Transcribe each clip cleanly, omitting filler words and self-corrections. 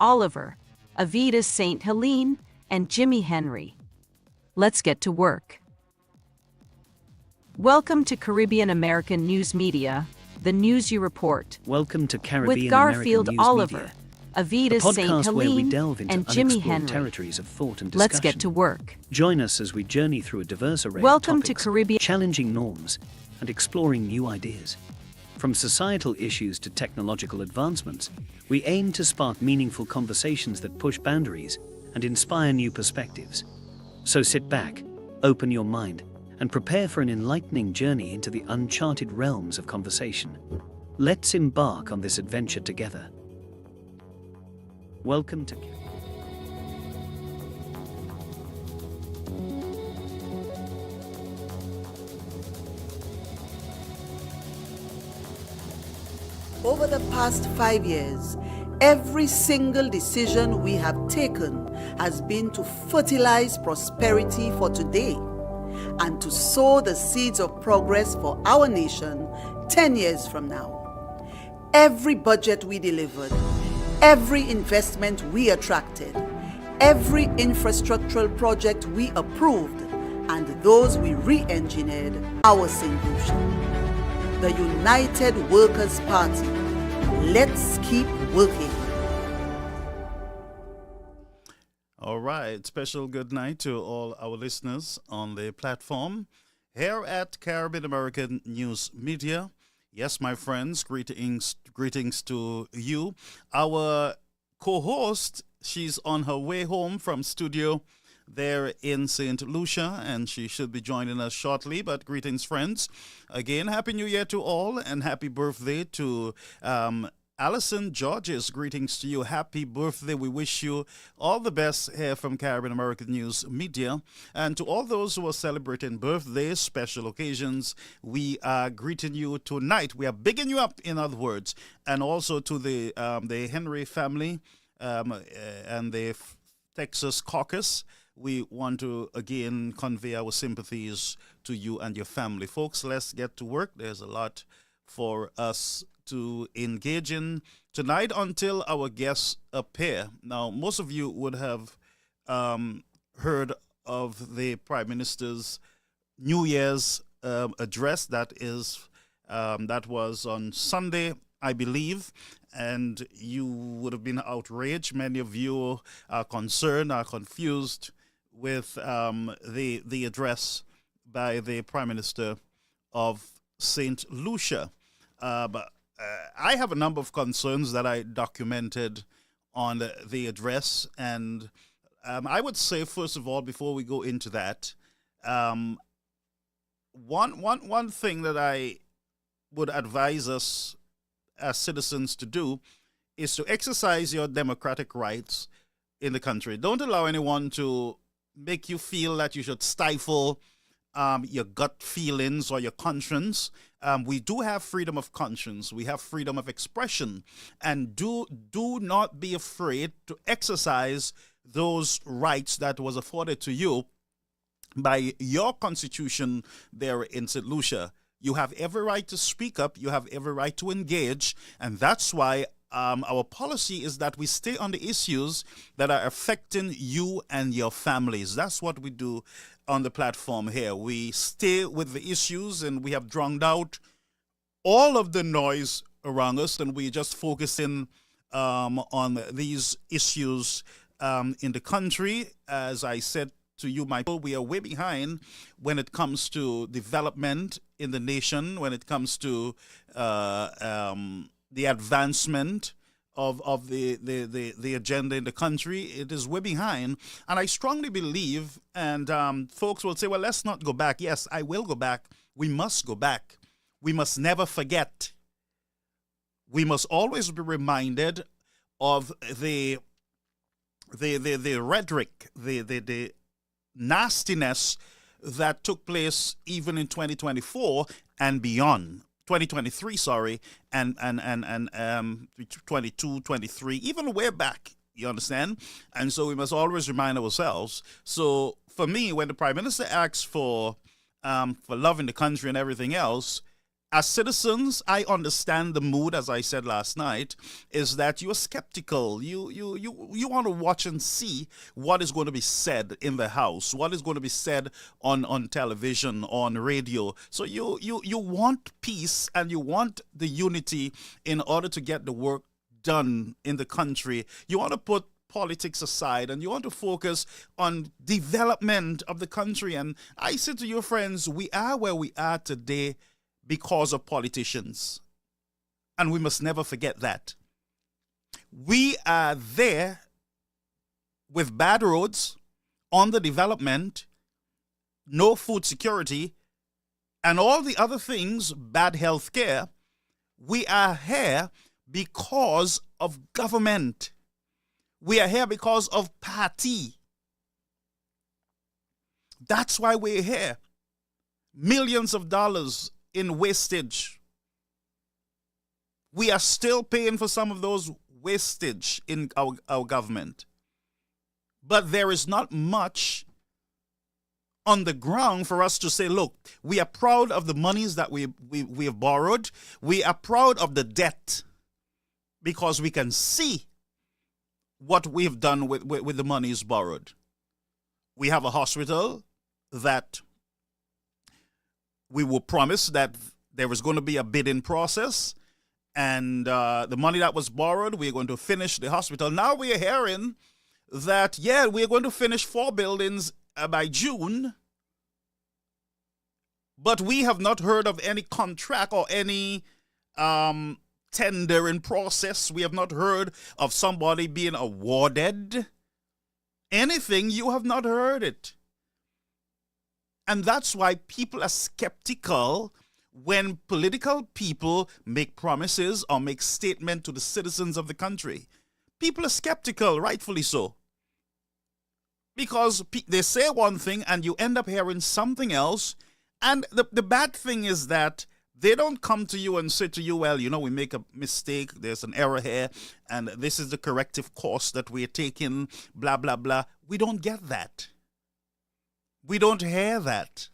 Oliver, Avita St. Helene, and Jimmy Henry. Let's get to work. Welcome to Caribbean American News Media, the news you report. Welcome to Caribbean With Garfield American News Oliver, Media, Avita a St. podcast where we Helene, delve into and Jimmy unexplored Henry. territories of thought and discussion. Let's get to work. Join us as we journey through a diverse array Welcome of to topics, Caribbean. challenging norms, and exploring new ideas. From societal issues to technological advancements, we aim to spark meaningful conversations that push boundaries and inspire new perspectives. So sit back, open your mind, and prepare for an enlightening journey into the uncharted realms of conversation. Let's embark on this adventure together. Welcome to Over the past 5 years, every single decision we have taken has been to fertilize prosperity for today and to sow the seeds of progress for our nation 10 years from now. Every budget we delivered, every investment we attracted, every infrastructural project we approved, and those we re-engineered, our St. Lucia. The United Workers' Party. Let's keep working. All right. Special good night to all our listeners on the platform here at Caribbean American News Media. Yes, my friends, greetings to you. Our co-host, she's on her way home from studio there in St. Lucia, and she should be joining us shortly. But greetings, friends. Again, Happy New Year to all, and happy birthday to Allison Georges. Greetings to you. Happy birthday. We wish you all the best here from Caribbean American News Media. And to all those who are celebrating birthdays, special occasions, we are greeting you tonight. We are bigging you up, in other words. And also to the Henry family and the Texas caucus. We want to, again, convey our sympathies to you and your family. Folks, let's get to work. There's a lot for us to engage in tonight until our guests appear. Now, most of you would have heard of the Prime Minister's New Year's address. That was on Sunday, I believe, and you would have been outraged. Many of you are concerned, are confused with the address by the Prime Minister of St. Lucia. But I have a number of concerns that I documented on the address. And I would say, first of all, before we go into that, one thing that I would advise us as citizens to do is to exercise your democratic rights in the country. Don't allow anyone to make you feel that you should stifle your gut feelings or your conscience. We do have freedom of conscience. We have freedom of expression. And do not be afraid to exercise those rights that was afforded to you by your constitution there in St. Lucia. You have every right to speak up. You have every right to engage. And that's why our policy is that we stay on the issues that are affecting you and your families. That's what we do on the platform here. We stay with the issues, and we have drowned out all of the noise around us, and we just focusing on these issues in the country. As I said to you, Michael, we are way behind when it comes to development in the nation, when it comes to the advancement of the agenda in the country. It is way behind. And I strongly believe, and folks will say, well, let's not go back. Yes, I will go back. We must go back. We must never forget. We must always be reminded of the rhetoric, the nastiness that took place even in 2024 and beyond. 2023, sorry, and 22, 23, even way back, you understand? And so we must always remind ourselves. So for me, when the Prime Minister asks for love in the country and everything else, as citizens, I understand the mood, as I said last night, is that you're skeptical. You want to watch and see what is going to be said in the House, what is going to be said on television, on radio. So you want peace and you want the unity in order to get the work done in the country. You want to put politics aside and you want to focus on development of the country. And I say to your friends, we are where we are today because of politicians. And we must never forget that. We are there with bad roads, on the development, no food security, and all the other things, bad health care. We are here because of government. We are here because of party. That's why we're here. Millions of dollars in wastage. We are still paying for some of those wastage in our government. But there is not much on the ground for us to say, look, we are proud of the monies that we have borrowed. We are proud of the debt because we can see what we've done with the monies borrowed. We have a hospital that we were promised that there was going to be a bidding process, and the money that was borrowed, we're going to finish the hospital. Now we are hearing that, yeah, we're going to finish 4 buildings by June, but we have not heard of any contract or any tendering process. We have not heard of somebody being awarded anything. You have not heard it. And that's why people are skeptical when political people make promises or make statements to the citizens of the country. People are skeptical, rightfully so. Because they say one thing and you end up hearing something else. And the bad thing is that they don't come to you and say to you, well, we make a mistake, there's an error here, and this is the corrective course that we're taking, blah, blah, blah. We don't get that. We don't hear that.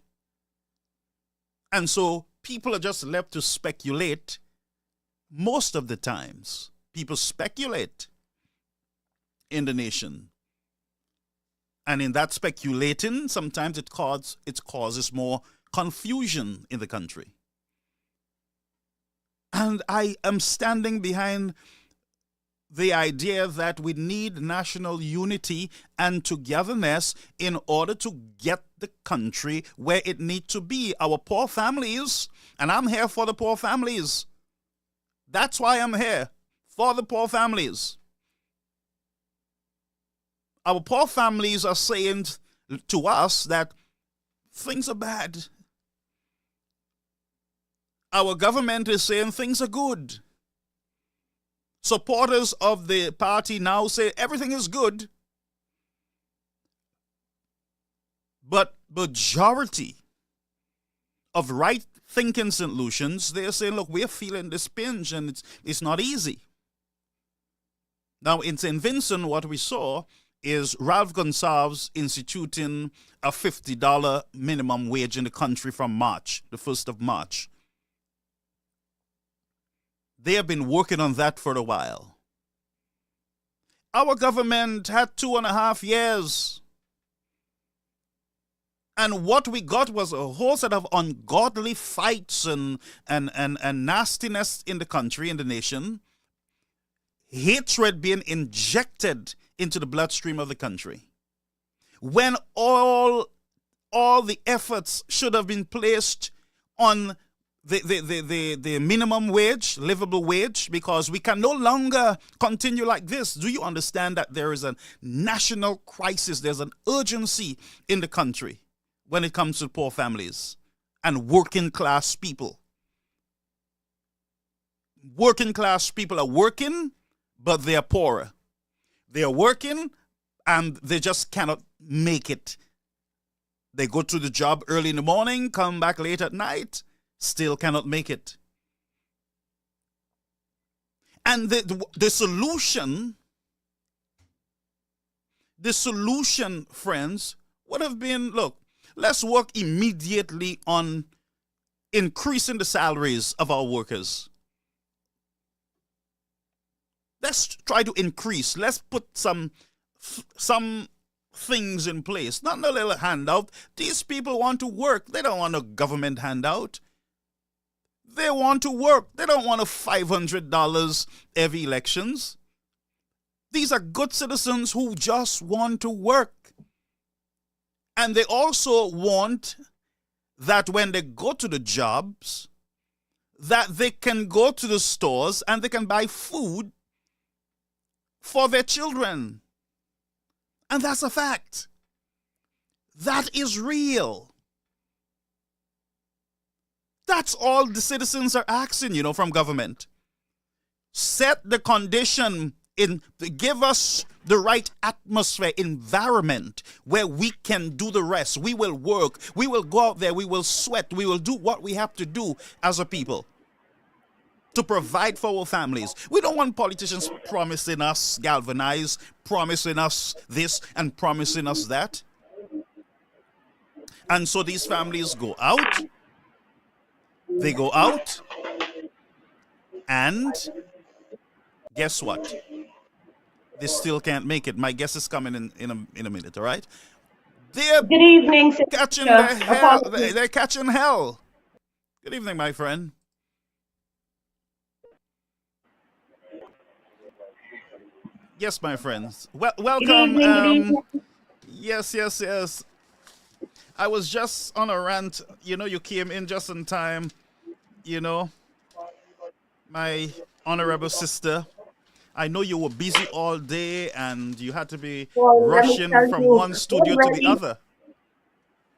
And so people are just left to speculate. Most of the times, people speculate in the nation. And in that speculating, sometimes it causes more confusion in the country. And I am standing behind the idea that we need national unity and togetherness in order to get the country where it needs to be. Our poor families, and I'm here for the poor families. That's why I'm here, for the poor families. Our poor families are saying to us that things are bad. Our government is saying things are good. Supporters of the party now say everything is good. But majority of right-thinking St. Lucians, they're saying, look, we're feeling this pinch and it's not easy. Now, in St. Vincent, what we saw is Ralph Gonsalves instituting a $50 minimum wage in the country from March, the 1st of March. They have been working on that for a while. Our government had 2.5 years. And what we got was a whole set of ungodly fights and nastiness in the country, in the nation. Hatred being injected into the bloodstream of the country. When all the efforts should have been placed on the minimum wage, livable wage, because we can no longer continue like this. Do you understand that there is a national crisis? There's an urgency in the country when it comes to poor families and working class people. Working class people are working, but they are poorer. They are working and they just cannot make it. They go to the job early in the morning, come back late at night, still cannot make it. And the solution, friends, would have been, look, let's work immediately on increasing the salaries of our workers. Let's try to increase. Let's put some things in place. Not a little handout. These people want to work. They don't want a government handout. They want to work. They don't want a $500 every elections. These are good citizens who just want to work. And they also want that when they go to the jobs, that they can go to the stores and they can buy food for their children. And that's a fact. That is real. That's all the citizens are asking, from government. Set the condition give us the right atmosphere, environment where we can do the rest. We will work. We will go out there. We will sweat. We will do what we have to do as a people to provide for our families. We don't want politicians promising us galvanize, promising us this and promising us that. And so these families go out. They go out. And guess what? They still can't make it. My guest is coming in a minute, all right? They're Good evening, catching Sister. the hell. They're catching hell. Good evening, my friend. Yes, my friends. Welcome. Good evening. Yes. I was just on a rant. You came in just in time. My honorable sister. I know you were busy all day and you had to be rushing from one studio to the other.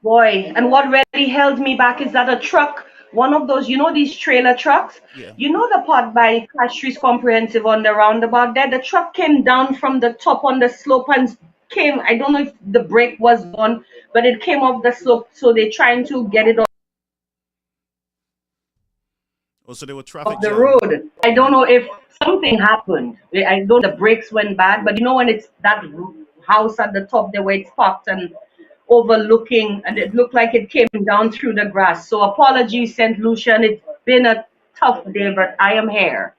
Boy, and what really held me back is that a truck, one of those, these trailer trucks, Yeah. the part by Castries Comprehensive on the roundabout there, the truck came down from the top on the slope and came, I don't know if the brake was on, but it came off the slope, so they're trying to get it Oh, so there were traffic off the jam. road. I don't know if something happened. I don't know the brakes went bad, but when it's that house at the top there where it's parked and overlooking, and it looked like it came down through the grass. So apologies, St. Lucian. It's been a tough day, but I am here.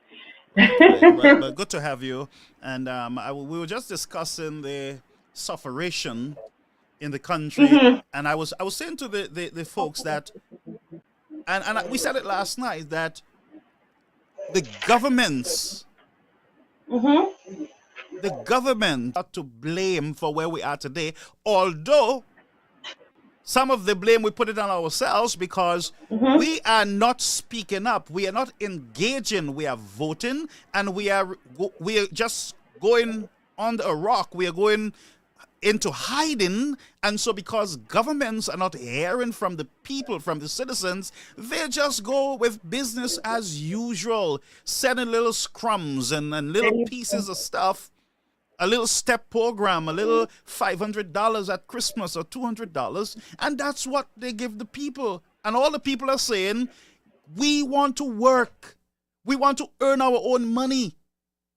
Right. But good to have you. And we were just discussing the sufferation in the country, and I was saying to the folks that, and we said it last night, that the governments, the government are to blame for where we are today, although some of the blame we put it on ourselves because we are not speaking up, we are not engaging, we are voting, and we are just going under a rock, we are going into hiding. And so because governments are not hearing from the people, from the citizens, they just go with business as usual, sending little scrums and little pieces of stuff, a little step program, a little $500 at Christmas or $200, and that's what they give the people. And all the people are saying, we want to work, we want to earn our own money.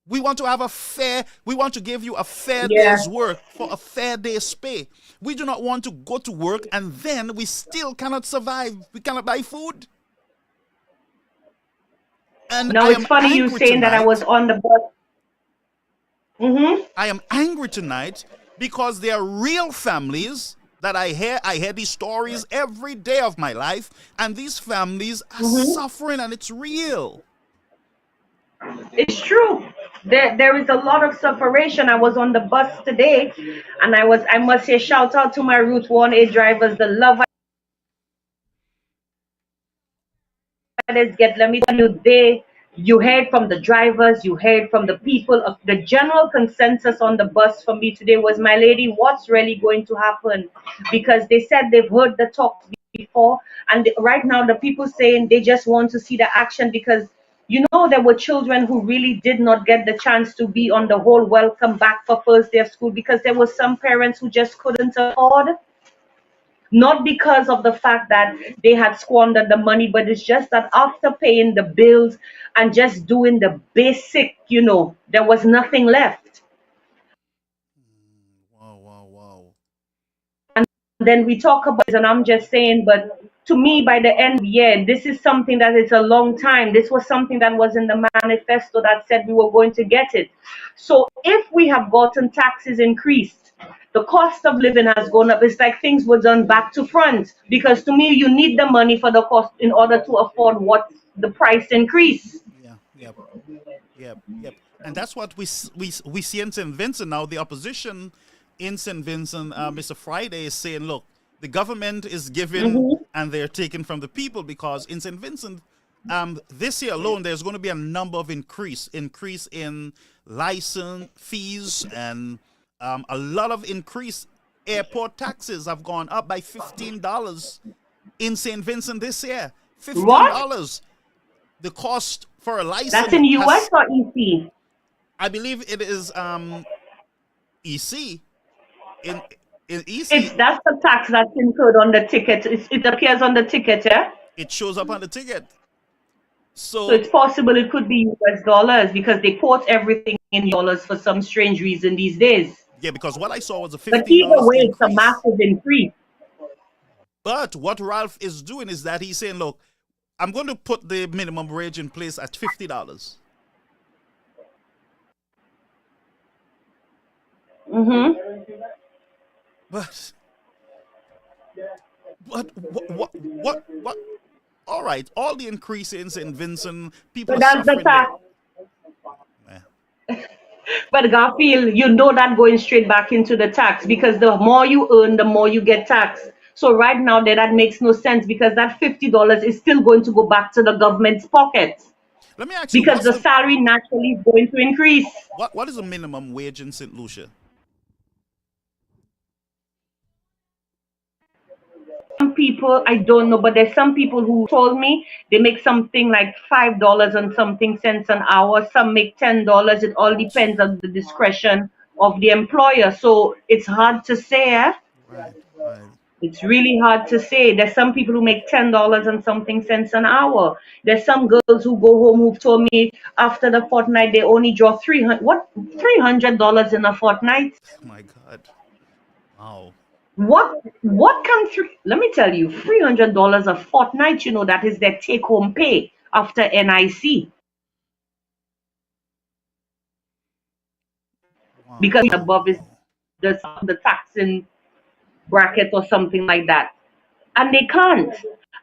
We want to give you a fair day's work for a fair day's pay. We do not want to go to work and then we still cannot survive. We cannot buy food. And No, it's funny you saying that I was on the bus. I am angry tonight because there are real families that I hear these stories every day of my life, and these families are suffering, and it's real. It's true. There is a lot of separation. I was on the bus today, and I must say, shout out to my Route 1A drivers, the love I get. Let me tell you, you heard from the drivers, you heard from the people. Of the general consensus on the bus for me today was, my lady, what's really going to happen? Because they said they've heard the talk before, and right now the people saying they just want to see the action, because there were children who really did not get the chance to be on the whole welcome back for first day of school because there were some parents who just couldn't afford. Not because of the fact that they had squandered the money, but it's just that after paying the bills and just doing the basic, there was nothing left. Wow. And then we talk about it, and I'm just saying, but to me, by the end of the year, this is something that it's a long time. This was something that was in the manifesto that said we were going to get it. So if we have gotten taxes increased, the cost of living has gone up. It's like things were done back to front. Because to me, you need the money for the cost in order to afford what the price increase. Yeah, yep. And that's what we see in St. Vincent now. The opposition in St. Vincent, Mr. Friday, is saying, look, the government is giving and they're taking from the people, because in St. Vincent, this year alone, there's going to be a number of increase in license fees, and a lot of increase. Airport taxes have gone up by $15 in St. Vincent this year. $15. What? The cost for a license. That's in US or EC? I believe it is EC. In EC, That's the tax that's incurred on the ticket. It appears on the ticket, yeah? it shows up on the ticket. So it's possible it could be US dollars because they quote everything in dollars for some strange reason these days. Yeah, because what I saw was a $15 But either way, increase. it's a massive increase. But what Ralph is doing is that he's saying, look, I'm going to put the minimum wage in place at $50. But what? All right, all the increases in Vincent, people But are that's the suffering. tax. Yeah. But Garfield, you know that going straight back into the tax because the more you earn, the more you get taxed. So right now that makes no sense because that $50 is still going to go back to the government's pocket Let me ask you, because the salary naturally is going to increase. what is the minimum wage in St. Lucia? Some people, I don't know, but there's some people who told me they make something like $5 and something cents an hour. Some make $10. It all depends on the discretion of the employer. So it's hard to say. Right. It's really hard to say. There's some people who make $10 and something cents an hour. There's some girls who go home who've told me after the fortnight they only draw $300 in a fortnight. Oh my God. Wow. What comes through? Let me tell you, $300 a fortnight. You know that is their take-home pay after NIC. Wow. Because above is the taxing bracket or something like that, and they can't.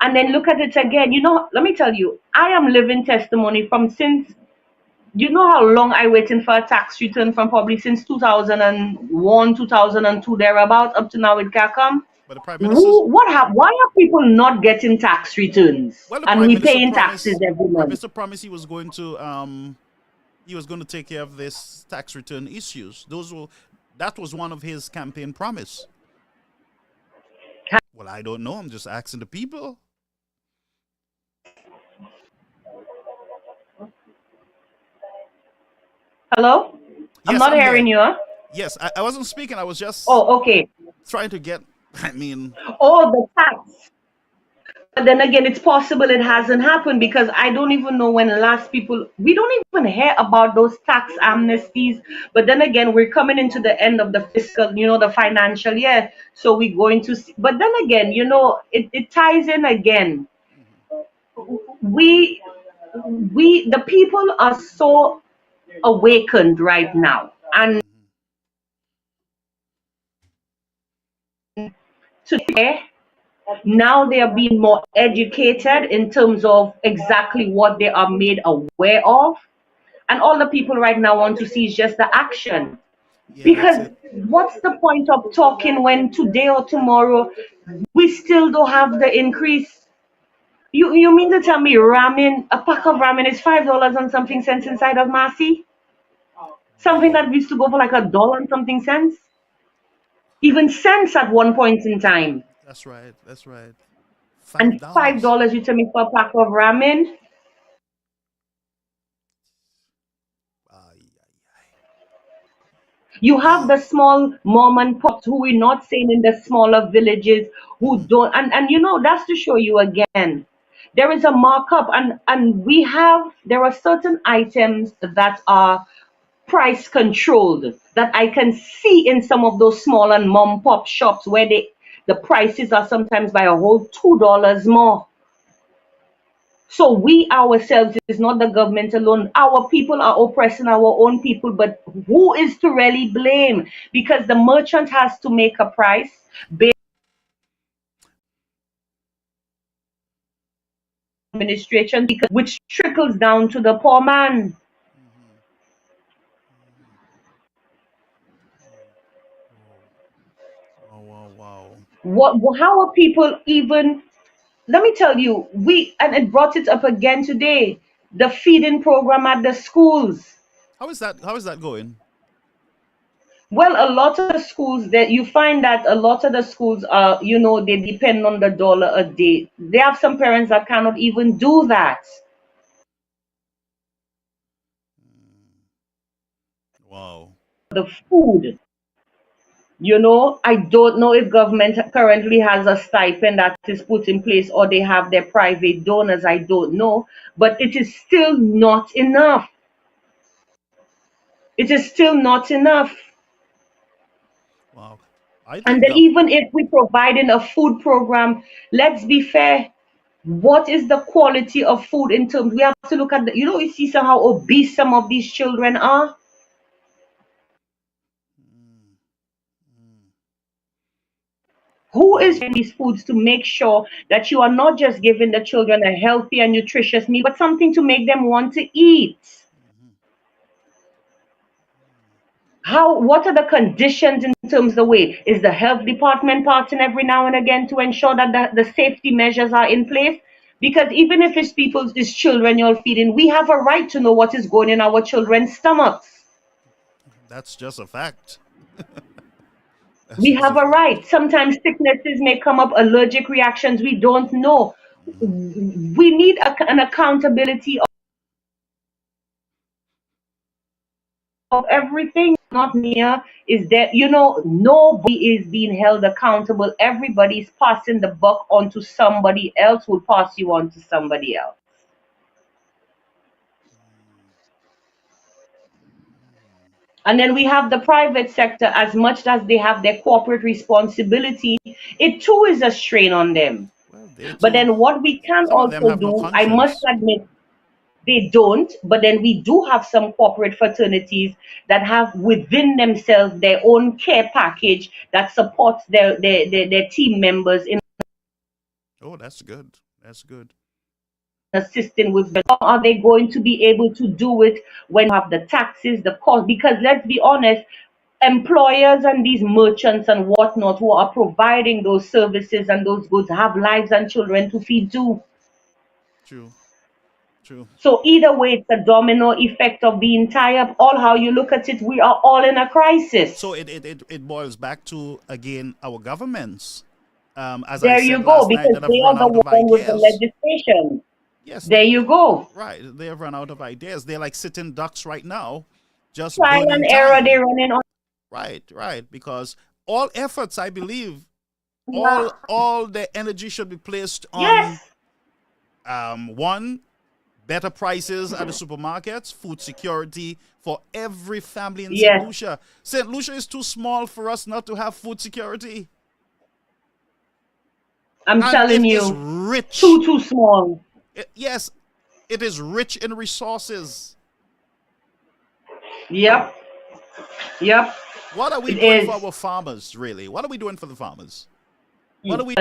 And then look at it again. You know, let me tell you, I am living testimony from since. You know how long I waiting for a tax return from probably since 2001, 2002, thereabout, up to now it can come. But the Prime Minister, Why are people not getting tax returns? well, the And Prime we Minister paying promised, taxes every Prime month. Minister promised he was going to take care of this tax return issues. That was one of his campaign promise. Well, I don't know. I'm just asking the people. Hello? I'm Yes, not I'm hearing here. you, huh? Yes, I wasn't speaking. I was just Oh, okay. trying to get. I mean, Oh, the tax. But then again, it's possible it hasn't happened because I don't even know when the last we don't even hear about those tax amnesties. But then again, we're coming into the end of the fiscal, the financial year. So we're going to see. But then again, it ties in again. We, the people are so awakened right now. And today, now they are being more educated in terms of exactly what they are made aware of. And all the people right now want to see is just the action. yeah, Because what's the point of talking when today or tomorrow we still don't have the increase? You mean to tell me ramen, a pack of ramen is $5 and something cents inside of Marcy? Something that used to go for like $1 and something cents? Even cents at one point in time. That's right. And $5 you tell me for a pack of ramen? You have the small mom and pops who we're not saying in the smaller villages who don't, and that's to show you again. There is a markup, and there are certain items that are price controlled that I can see in some of those small and mom pop shops where the prices are sometimes by a whole $2 more. So we ourselves, is not the government alone. Our people are oppressing our own people, but who is to really blame? Because the merchant has to make a price based on administration, which trickles down to the poor man. Wow, wow, wow. How are people even? Let me tell you, and it brought it up again today. The feeding program at the schools. How is that going? Well, a lot of the schools, that you find that a lot of the schools are, they depend on the dollar a day. They have some parents that cannot even do that. Wow. The food, I don't know if government currently has a stipend that is put in place, or they have their private donors. I don't know, but it is still not enough. It is still not enough. Wow. I And think then even if we provide in a food program, let's be fair. What is the quality of food in terms? We have to look at you see how obese some of these children are. Who is wow. in these foods to make sure that you are not just giving the children a healthy and nutritious meal, but something to make them want to eat? What are the conditions in terms of the way? Is the health department parting every now and again to ensure that the safety measures are in place? Because even if it's children you're feeding, we have a right to know what is going in our children's stomachs. That's just a fact. That's We just a have a fact. right. Sometimes sicknesses may come up, allergic reactions, we don't know. We need an accountability of everything. Not near is that nobody is being held accountable. Everybody's passing the buck on to somebody else, who will pass you on to somebody else. And then we have the private sector. As much as they have their corporate responsibility, it too is a strain on them. Well, they But too. then what we can Some of them also have no do, I must conscience. admit, they don't, but then we do have some corporate fraternities that have within themselves their own care package that supports their team members in Oh, that's good. That's good. assisting with how are they going to be able to do it when you have the taxes, the cost? Because let's be honest, employers and these merchants and whatnot who are providing those services and those goods have lives and children to feed too. True. True. So either way, it's a domino effect of the entire, all how you look at it, we are all in a So crisis. it boils back to, again, our governments. As I There you said go, last night, because that have they are run the out of one with the ideas. legislation. Yes, There you go. right. They have run out of ideas. They're like sitting ducks right now, just Trial and burning error, they're time. running on. Right, right. Because all efforts, I believe, all the energy should be placed on Yes, one, better prices at the supermarkets, food security for every family in St. yes. Lucia. St. Lucia is too small for us not to have food security. I'm And telling it is you, rich. too small. Yes, it is rich in resources. Yep, yep, What are we it doing for is. our farmers, really? What are we doing for the farmers? What are we?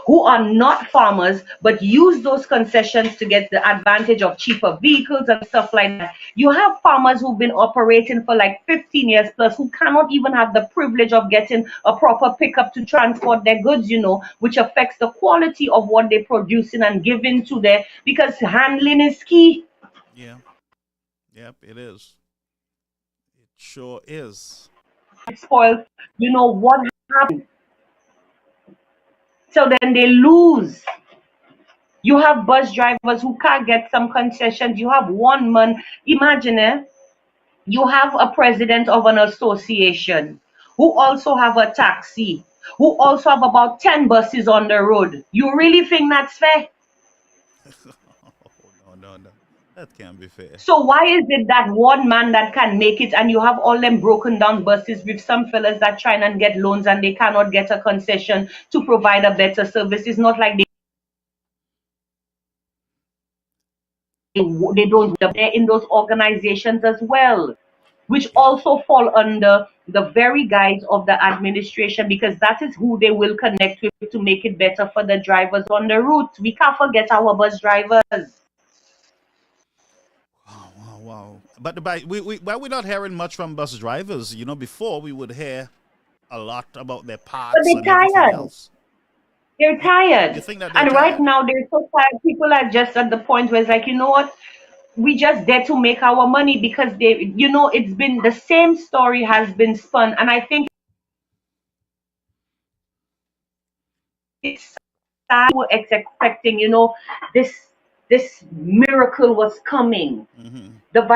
Who are not farmers but use those concessions to get the advantage of cheaper vehicles and stuff like that. You have farmers who've been operating for like 15 years plus who cannot even have the privilege of getting a proper pickup to transport their goods, which affects the quality of what they're producing and giving to their, because handling is key. Yeah, yep, it is. It sure is. It's spoiled. You know what happened? So then they lose. You have bus drivers who can't get some concessions. You have one man. Imagine, you have a president of an association who also have a taxi, who also have about 10 buses on the road. You really think that's fair? Oh, no, no, no. That can't be fair. So why is it that one man that can make it and you have all them broken down buses with some fellas that try and get loans and they cannot get a concession to provide a better service? It's not like they don't, they're in those organizations as well, which Yeah. also fall under the very guise of the administration, because that is who they will connect with to make it better for the drivers on the route. We can't forget our bus drivers. Wow, wow, wow. But we're not hearing much from bus drivers. You know, before we would hear a lot about their But parts they're and everything tired. else. They're You tired. think that they're And right tired? now they're so tired. People are just at the point where it's like, you know what? We just there to make our money, because they, it's been the same story has been spun. And I think it's sad, we're expecting, this miracle was coming. Hmm. Look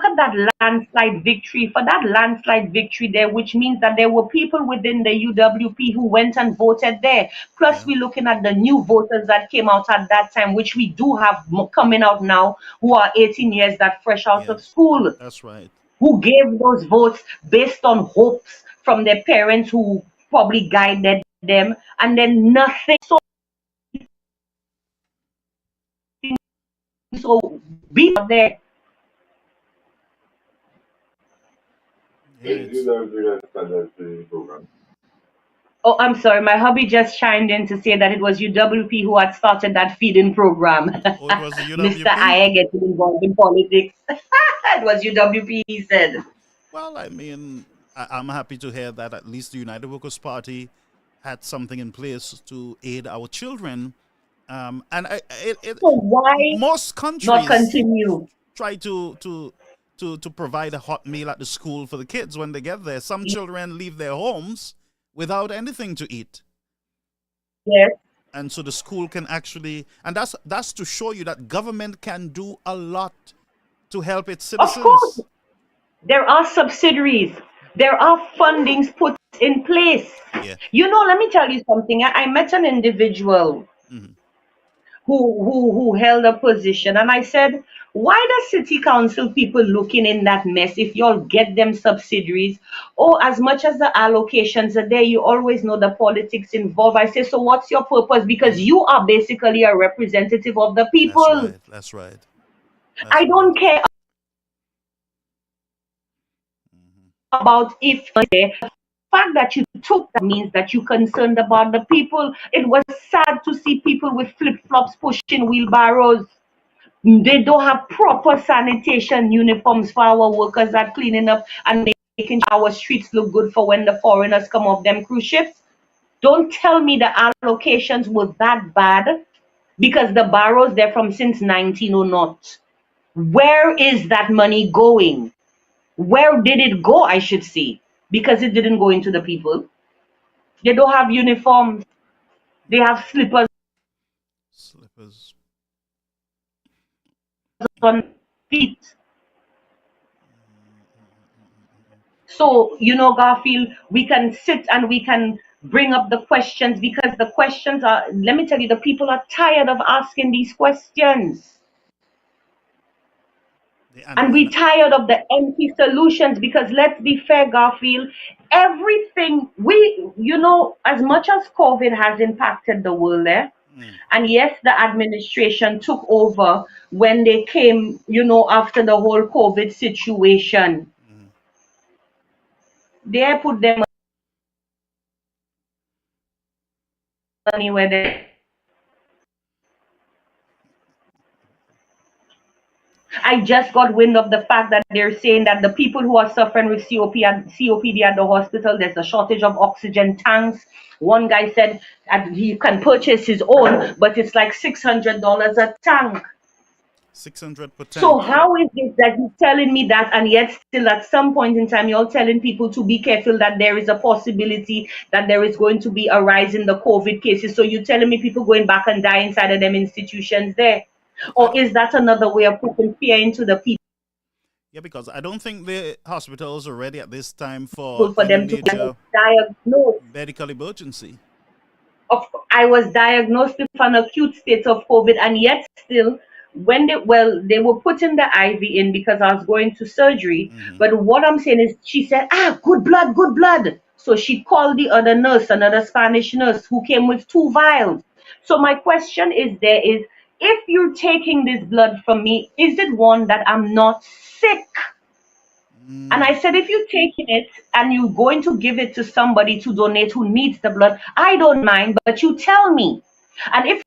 at that landslide victory. For that landslide victory there, which means that there were people within the UWP who went and voted there. Plus, Yeah, we're looking at the new voters that came out at that time, which we do have coming out now, who are 18 years, that fresh out of yes, school, that's right. who gave those votes based on hopes from their parents who probably guided them, and then nothing. So be there. Yeah, it's Oh, I'm sorry. My hubby just chimed in to say that it was UWP who had started that feeding program. oh, it was the Mr. UWP. Ayer getting involved in politics. It was UWP, he said. Well, I mean, I'm happy to hear that at least the United Workers Party had something in place to aid our children. And So why most not countries continue? try to provide a hot meal at the school for the kids when they get there. Some children leave their homes without anything to eat, Yes, and so the school can actually, and that's to show you that government can do a lot to help its of course. citizens. There are subsidiaries. There are fundings put in place. Yeah. Let me tell you something. I met an individual Hmm. who held a position, and I said, why does city council people looking in that mess if y'all get them subsidiaries? Oh, as much as the allocations are there, you always know the politics involved. I say, so what's your purpose? Because Hmm. you are basically a representative of the That's people. right. That's right. I That's right. don't care Hmm. about if the fact that you took that means that you're concerned about the people. It was sad to see people with flip-flops pushing wheelbarrows. They don't have proper sanitation uniforms for our workers that cleaning up and making sure our streets look good for when the foreigners come off them cruise ships. Don't tell me the allocations were that bad, because the barrows they're from since 1900. Where is that money going? Where did it go, I should say? Because it didn't go into the people. They don't have uniforms. They have slippers Slippers. on feet. Mm-hmm. So, Garfield, we can sit and we can bring up the questions, because the questions are, let me tell you, the people are tired of asking these questions. And And we tired of the empty solutions, because let's be fair, Garfield, everything as much as COVID has impacted the world there, mm, and yes, the administration took over when they came, after the whole COVID situation. mm. They put their money where they. I just got wind of the fact that they're saying that the people who are suffering with COPD at the hospital, there's a shortage of oxygen tanks. One guy said that he can purchase his own, but it's like $600 a tank. 600 per So tank. how is it that you're telling me that, and yet still at some point in time you're telling people to be careful, that there is a possibility that there is going to be a rise in the COVID cases? So you're telling me people going back and die inside of them institutions there? I Or don't. is that another way of putting fear into the Yeah, because I don't think the hospitals are ready at this time for people for any them to major diagnose? medical emergency. I was diagnosed with an acute state of COVID, and yet still when they were putting the IV in because I was going to surgery. Mm-hmm. But what I'm saying is, she said, good blood, good blood. So she called the other nurse, another Spanish nurse, who came with 2 vials. So my question is, if you're taking this blood from me, is it one that I'm not sick? And I said, if you're taking it and you're going to give it to somebody to donate who needs the blood, I don't mind, but you tell me. And if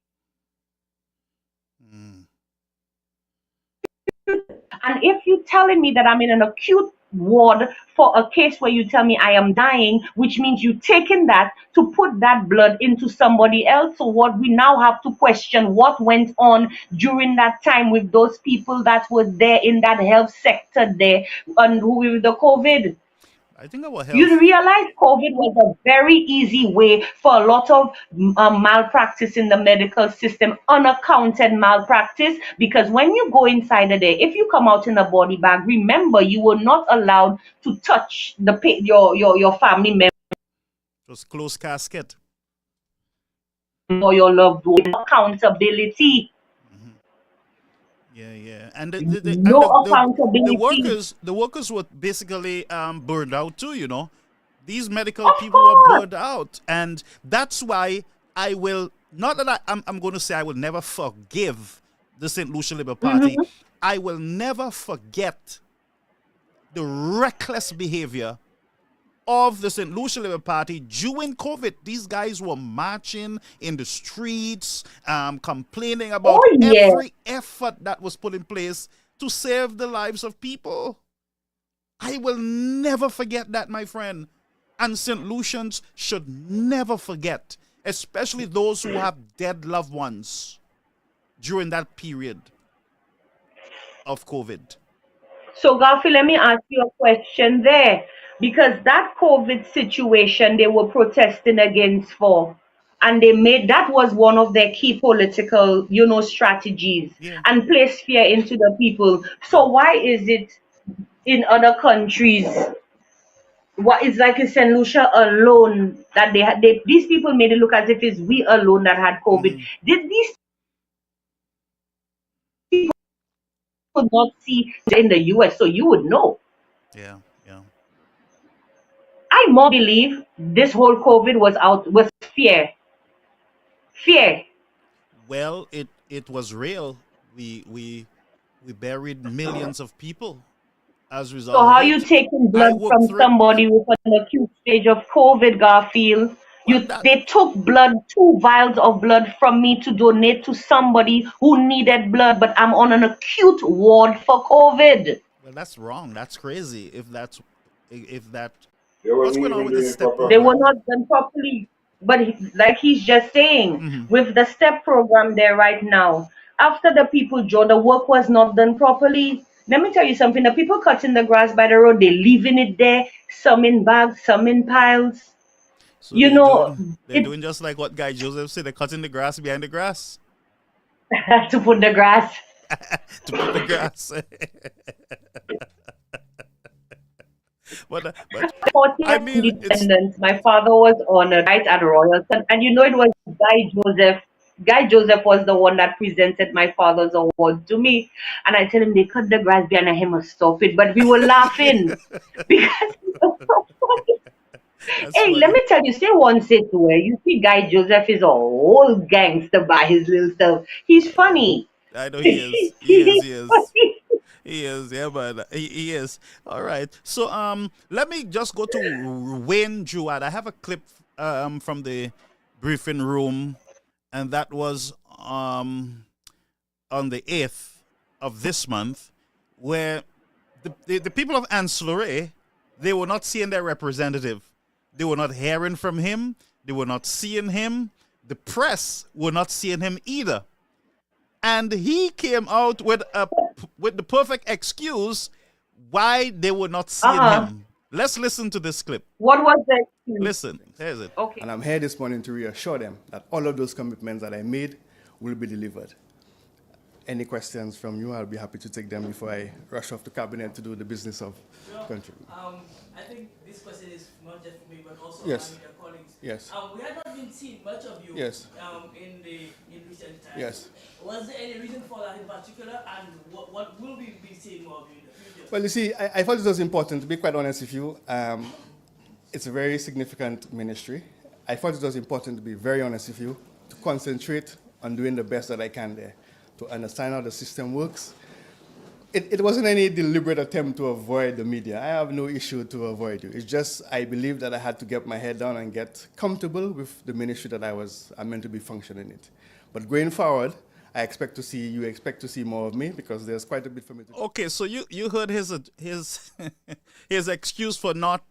you're telling me that I'm in an acute ward for a case where you tell me I am dying, which means you taking that to put that blood into somebody else. So what we now have to question what went on during that time with those people that were there in that health sector there and who with the COVID. I think our health. You realize COVID was a very easy way for a lot of malpractice in the medical system, unaccounted malpractice, because when you go inside of there, if you come out in a body bag, remember you were not allowed to touch your family member Just closed casket. or your loved one. Accountability. Yeah. And No accountability. the workers were basically burned out too, you know. These medical Of people were course. burned out, and that's why I will not that I'm going to say I will never forgive the St. Lucia Labour Party. I will never forget the reckless behavior of the St. Lucia Labour Party during COVID. These guys were marching in the streets, complaining about Oh, yeah. every effort that was put in place to save the lives of people. I will never forget that, my friend. And St. Lucians should never forget, especially those who have dead loved ones during that period of COVID. So, Garfield, let me ask you a question there. Because that COVID situation they were protesting against for, and that was one of their key political, strategies, Yeah. and place fear into the people. Yeah. So why is it in other countries, what is like in St. Lucia alone that these people made it look as if it's we alone that had COVID? Did these people not see in the US? So you would know. Yeah. I more believe this whole COVID was fear. Fear. Well, it was real. We buried millions of people as a result So how of you it. taking I blood worked from through it. somebody with an acute stage of COVID, Garfield? Well, that They took blood, 2 vials of blood from me to donate to somebody who needed blood, but I'm on an acute ward for COVID. well, that's wrong. That's crazy. If that They what's wasn't going on even with doing this it step They properly. were program? not done properly. But like he's just saying, Hmm. with the STEP program there right now, after the people joined, the work was not done properly. Let me tell you something. The people cutting the grass by the road, they leaving it there, some in bags, some in piles. So You know, they're it doing just like what Guy Joseph said. They're cutting the grass behind the grass to put the grass. to put the grass. But I 40th mean, it's Independence, my father was honored right at Royalton, and it was Guy Joseph. Guy Joseph was the one that presented my father's award to me, and I tell him they cut the grass behind him must stop it, but we were laughing because it was so funny. that's Hey, let funny. me tell you, say one sit where you see Guy Joseph is a whole gangster by his little stuff. He's funny. I know he is. He is. He's He is. funny. He is, yeah, but he is. All right. So let me just go to Wayne Jewad. I have a clip from the briefing room, and that was on the 8th of this month, where the people of Ancillary, they were not seeing their representative. They were not hearing from him. They were not seeing him. The press were not seeing him either. And he came out with the perfect excuse why they were not seeing him. Let's listen to this clip. What was the excuse? Listen, here's it. Okay. And I'm here this morning to reassure them that all of those commitments that I made will be delivered. any questions from you, I'll be happy to take them before I rush off to cabinet to do the business of country. I think this question is not just for me, but also Yes. my media colleagues. Yes. We had not been seeing much of you Yes. in recent times. Yes. Was there any reason for that in particular, and what will we be seeing more of you in the future? Well, you see, I thought it was important, to be quite honest with you. It's a very significant ministry. I thought it was important, to be very honest with you, to concentrate on doing the best that I can there, to understand how the system works. It wasn't any deliberate attempt to avoid the media. I have no issue to avoid you. It's just I believe that I had to get my head down and get comfortable with the ministry that I'm meant to be functioning in. But going forward, you expect to see more of me because there's quite a bit for me to do. Okay, so you heard his his excuse for not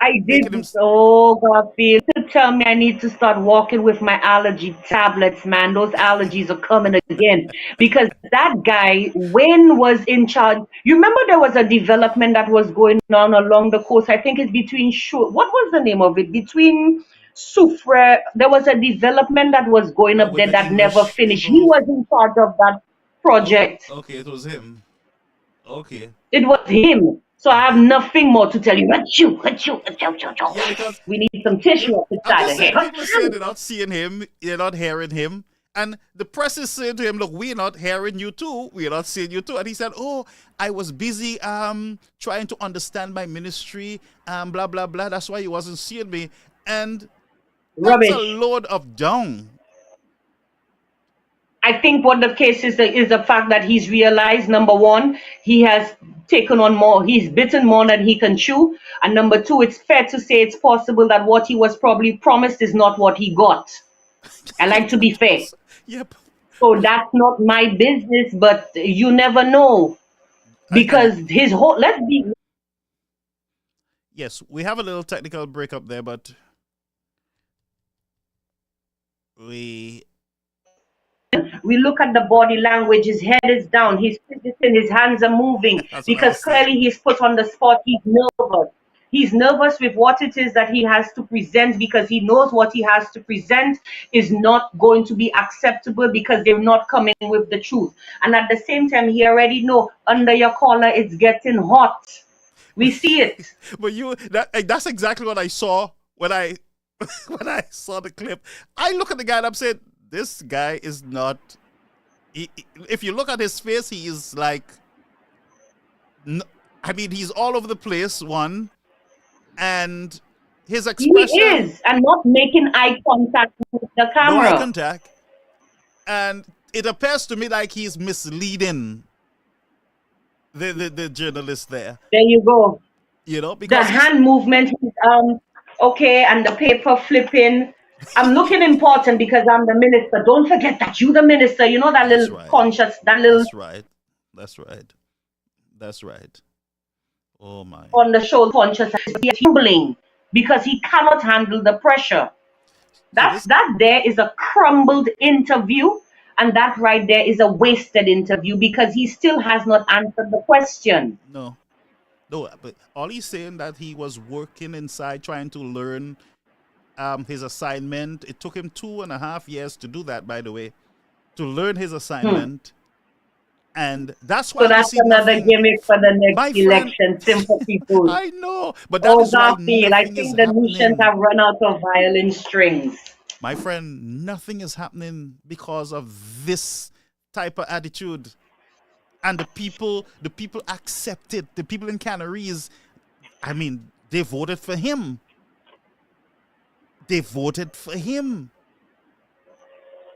I making did. him. Oh, God, feel to tell me I need to start walking with my allergy tablets, man. Those allergies are coming again. Because that guy, Wayne was in charge. You remember there was a development that was going on along the coast. I think it's between what was the name of it? Between Soufre. There was a development that was going up With there the that never English finished. He people. was in charge of that Okay, project. okay, it was him. Okay. It was him. So I have nothing more to tell you. Achoo, achoo, achoo, achoo, achoo. Yeah, because We need some tissue up I'm inside just of saying, here. people are saying they're not seeing him, they're not hearing him. And the press is saying to him, look, we're not hearing you too. We're not seeing you too. And he said, oh, I was busy trying to understand my ministry, blah, blah, blah. That's why he wasn't seeing me. And that's a Rubbish. load of dung. I think what the case is the fact that he's realized, number one, he has taken on more, he's bitten more than he can chew. And number two, it's fair to say it's possible that what he was probably promised is not what he got. I like to be fair. Yep. So that's not my business, but you never know. Because his whole, let's be Yes, we have a little technical breakup there, but we we look at the body language, his head is down, he's fidgeting, his hands are moving, That's what I because was saying. clearly he's put on the spot, he's nervous. He's nervous with what it is that he has to present because he knows what he has to present is not going to be acceptable because they're not coming with the truth. And at the same time, he already know under your collar it's getting hot. We see it. But that's exactly what I saw when I when I saw the clip. I look at the guy and I'm saying, this guy is not. If you look at his face, he is like. I mean, he's all over the place. One, and his He expression. is, and not making eye contact with the No camera. eye contact, and it appears to me like he's misleading the journalist there. There you go. You know, The because hand movement is okay, and the paper flipping. I'm looking important because I'm the minister. Don't forget that you the minister. You know that That's little right. conscious, that little That's right. That's right. That's right. Oh my. on the shoulder conscious. He's humbling because he cannot handle the pressure. That there is a crumbled interview, and that right there is a wasted interview because he still has not answered the question. No, but all he's saying that he was working inside trying to learn his assignment. It took him 2.5 years to do that, by the way, to learn his assignment. And that's why So that's another gimmick for the next election, sympathy food. I know, but that Oh, is why Garfield, I nothing is think the happening. Lucians have run out of violin strings. My friend, nothing is happening because of this type of attitude. And the people accept it. The people in Canaries, I mean, they voted for him. They voted for him.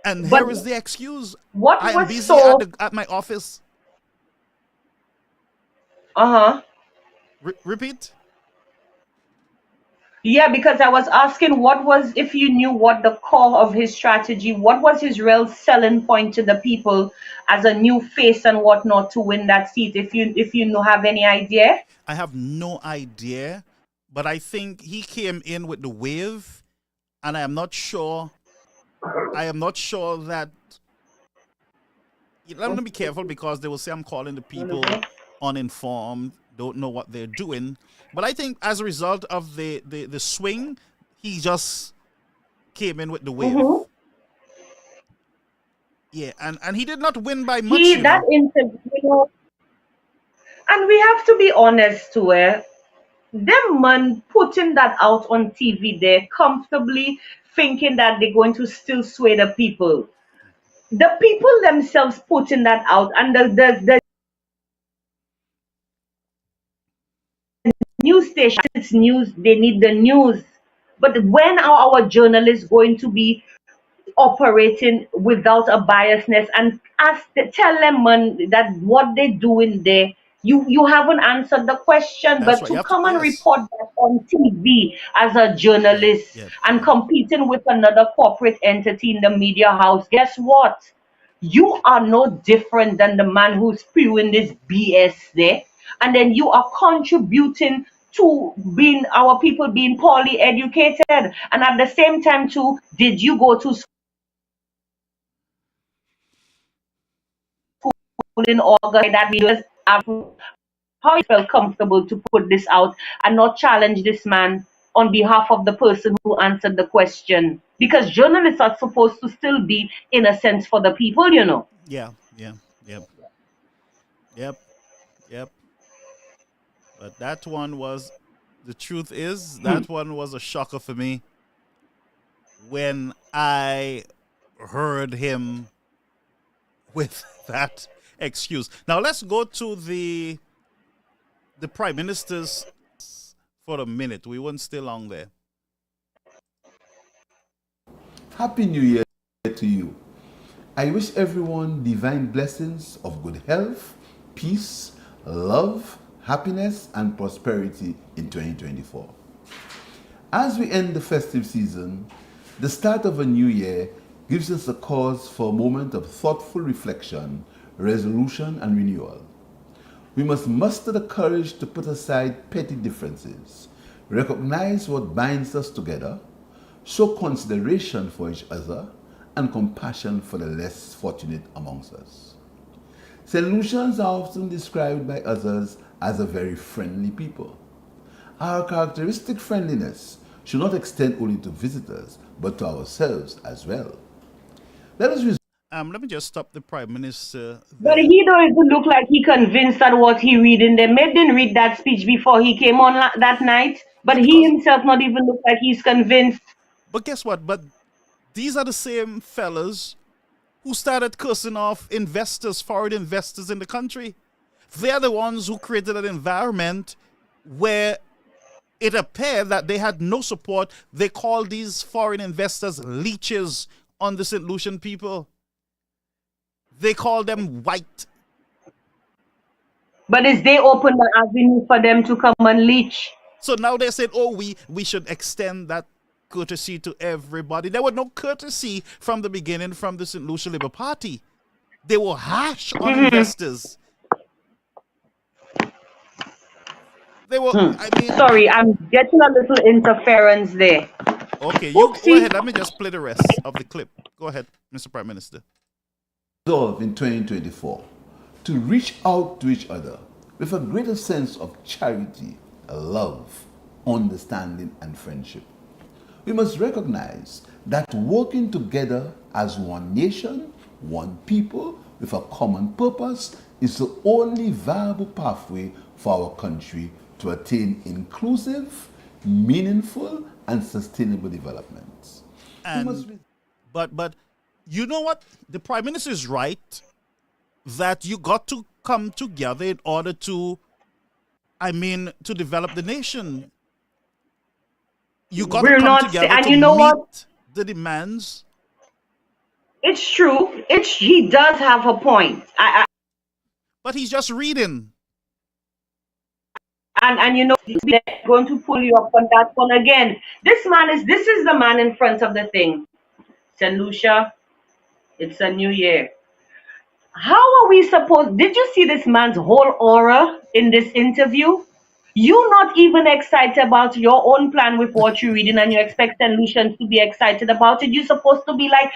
And But here is the excuse. what I am was busy so at my office. Repeat. Yeah, because I was asking what was, if you knew what the core of his strategy, what was his real selling point to the people as a new face and whatnot to win that seat, if you know, have any idea? I have no idea, but I think he came in with the wave, and I am not sure that. Let me be careful because they will say I'm calling the people uninformed, don't know what they're doing. But I think as a result of the swing, he just came in with the wave. Yeah, and he did not win by much, you That know. interview, and we have to be honest to it. Them man putting that out on TV there comfortably, thinking that they're going to still sway the people. The people themselves putting that out, and the news station, it's news, they need the news. But when are our journalists going to be operating without a biasness and tell them, man, that what they're doing there, you haven't answered the question, That's but right. You to have to, come and yes. report that on TV as a Yep, journalist yep, and yep. competing with another corporate entity in the media house, guess what? You are no different than the man who's spewing this BS there, and then you are contributing to being our people being poorly educated, and at the same time too, did you go to in August that we just how you felt comfortable to put this out and not challenge this man on behalf of the person who answered the question? Because journalists are supposed to still be, in a sense, for the people, you know. Yeah, yeah, yep, yep, yep. But that one was, the truth is, that one was a shocker for me when I heard him with that excuse. Now let's go to the Prime Minister's for a minute. We won't stay long there. Happy New Year to you. I wish everyone divine blessings of good health, peace, love, happiness, and prosperity in 2024. As we end the festive season, the start of a new year gives us a cause for a moment of thoughtful reflection, resolution, and renewal. We must muster the courage to put aside petty differences, recognize what binds us together, show consideration for each other, and compassion for the less fortunate amongst us. St. Lucians are often described by others as a very friendly people. Our characteristic friendliness should not extend only to visitors, but to ourselves as well. Let us Let me just stop the Prime Minister But there. he don't even look like he convinced that what he reading there. Med didn't read that speech before he came on that night, but Yeah, he because, himself not even look like he's convinced. but guess what? But these are the same fellas who started cursing off investors, foreign investors in the country. They're the ones who created an environment where it appeared that they had no support. They called these foreign investors leeches on the St. Lucian people. They called them white. But is they open the avenue for them to come and leech? So now they said, oh, we should extend that courtesy to everybody. There was no courtesy from the beginning from the St. Lucia Labour Party. They were harsh on investors. They were, I mean, Sorry, I'm getting a little interference there. okay, you go Oopsie. ahead. Let me just play the rest of the clip. Go ahead, Mr. Prime Minister. resolve in 2024 to reach out to each other with a greater sense of charity, love, understanding, and friendship. We must recognize that working together as one nation, one people, with a common purpose is the only viable pathway for our country to attain inclusive, meaningful, and sustainable development. And but you know what? The Prime Minister is right that you got to come together in order to, I mean, to develop the nation. You got to We're come not, together and to you know what? meet the demands. It's true. He does have a point. But he's just reading. And you know, they're going to pull you up on that one again. This is the man in front of the thing. St. Lucia, it's a new year. How are we supposed? Did you see this man's whole aura in this interview? You not even excited about your own plan with what you're reading, and you expect St. Lucians to be excited about it. You're supposed to be like,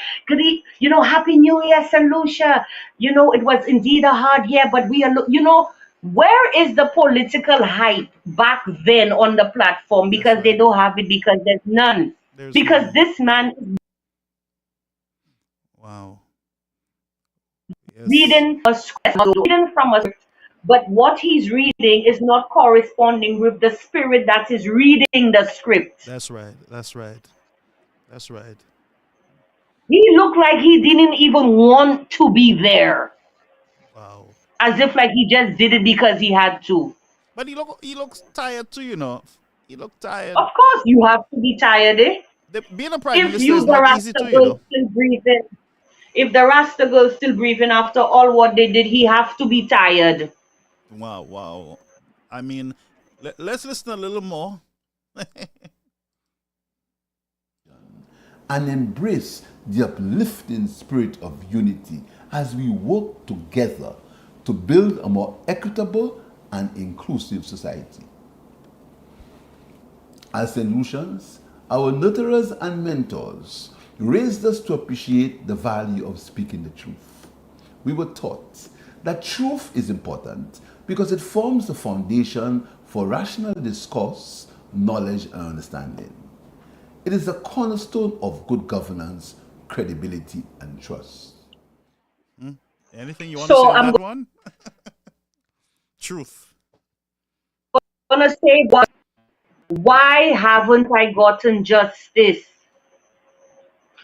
Happy New Year, St. Lucia. It was indeed a hard year, but we are, where is the political hype back then on the platform? That's Because they right. don't have it, because there's none. There's Because none. this man, Wow. reading a script, reading from a script, but what he's reading is not corresponding with the spirit that is reading the script. That's right. That's right. That's right. He looked like he didn't even want to be there, Wow. as if like he just did it because he had to. But he looks tired too, you know. He looked tired. Of course, you have to be tired, eh? Being a prime If minister you, is the not easy Rasta too, you girl, know. still breathing, if the Rasta girl still breathing after all what they did, he have to be tired. Wow, wow. I mean, let's listen a little more. And embrace the uplifting spirit of unity as we work together to build a more equitable and inclusive society. As St. Lucians, our nurturers and mentors raised us to appreciate the value of speaking the truth. We were taught that truth is important because it forms the foundation for rational discourse, knowledge, and understanding. It is a cornerstone of good governance, credibility, and trust. Anything you want to say So on I'm that one? Truth. gonna say, why haven't I gotten justice?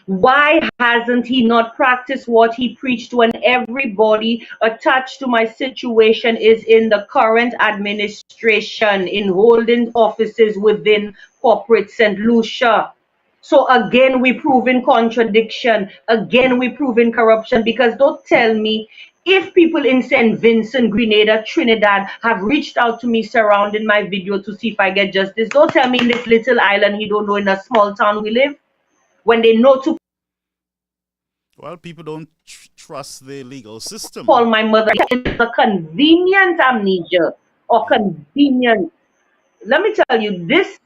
Why hasn't he not practiced what he preached when everybody attached to my situation is in the current administration, in holding offices within corporate St. Lucia? So again, we prove in contradiction. Again, we prove in corruption, because don't tell me if people in St. Vincent, Grenada, Trinidad have reached out to me surrounding my video to see if I get justice. Don't tell me in this little island he don't know in a small town we live, when they know to Well, people don't trust the legal call system. my mother. It's a convenient amnesia or convenient. Let me tell you this,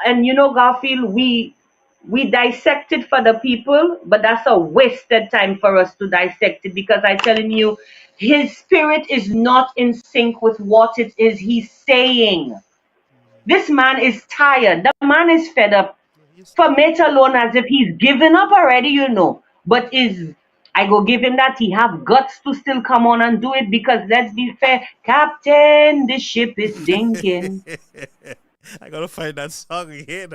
and you know, Garfield, we dissect it for the people, but that's a wasted time for us to dissect it, because I'm telling you, his spirit is not in sync with what it is he's saying. This man is tired. The man is fed up. For it alone as if he's given up already, you know. But is I go give him that he have guts to still come on and do it, because let's be fair, Captain, the ship is sinking. I gotta find that song again.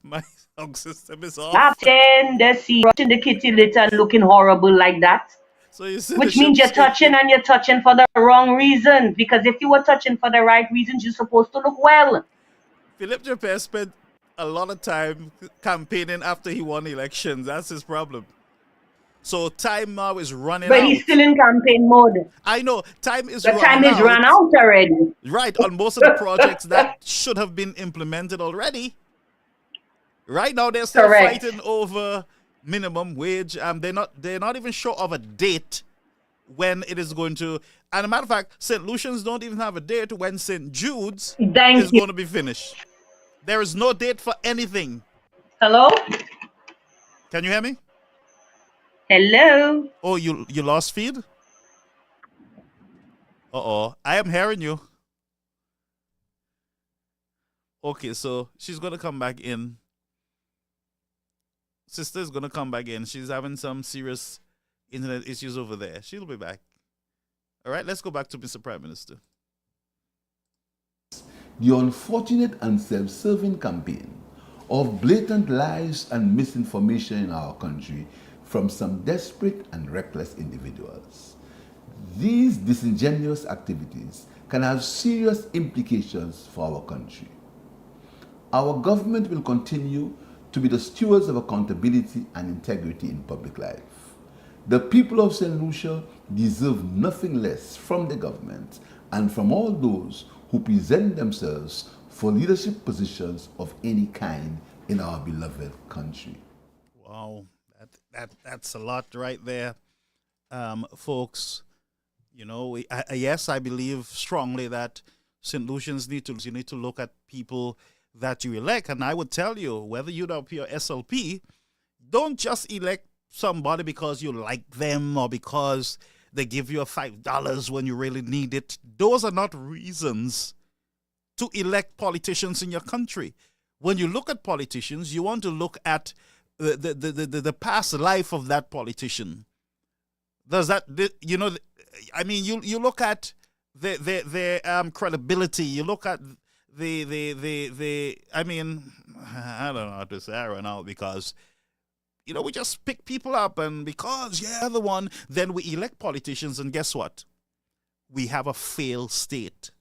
My song system is off. Captain, the sea rushing the kitty litter looking horrible like that. So you see the Which means ship you're touching, sinking. and you're touching for the wrong reason. Because if you were touching for the right reasons, you're supposed to look well. Philip Japet spent a lot of time campaigning after he won elections. That's his problem. So time now is running But out. he's still in campaign mode. I know time is The running time is out. run out already. Right, on most of the projects that should have been implemented already. Right now they're still Correct. fighting over minimum wage. They're not even sure of a date when it is going to. And a matter of fact, St. Lucians don't even have a date when St. Jude's Thank is you. going to be finished. There is no date for anything. Hello? Can you hear me? Hello? Oh, you lost feed? Uh-oh. I am hearing you. Okay, so she's going to come back in. Sister is going to come back in. She's having some serious internet issues over there. She'll be back. All right, let's go back to Mr. Prime Minister. The unfortunate and self-serving campaign of blatant lies and misinformation in our country from some desperate and reckless individuals. These disingenuous activities can have serious implications for our country. Our government will continue to be the stewards of accountability and integrity in public life. The people of St. Lucia deserve nothing less from the government and from all those who present themselves for leadership positions of any kind in our beloved country. Wow, that's a lot right there, folks. You know, yes, I believe strongly that St. Lucians need to look at people that you elect, and I would tell you, whether UWP or SLP, don't just elect somebody because you like them or because they give you a $5 when you really need it. Those are not reasons to elect politicians in your country. When you look at politicians, you want to look at the past life of that politician, Does that, you know, I mean, you look at the credibility. You look at the I mean, I don't know how to say it right now, because you know, we just pick people up, and because you're the one, then we elect politicians, and guess what? We have a failed state.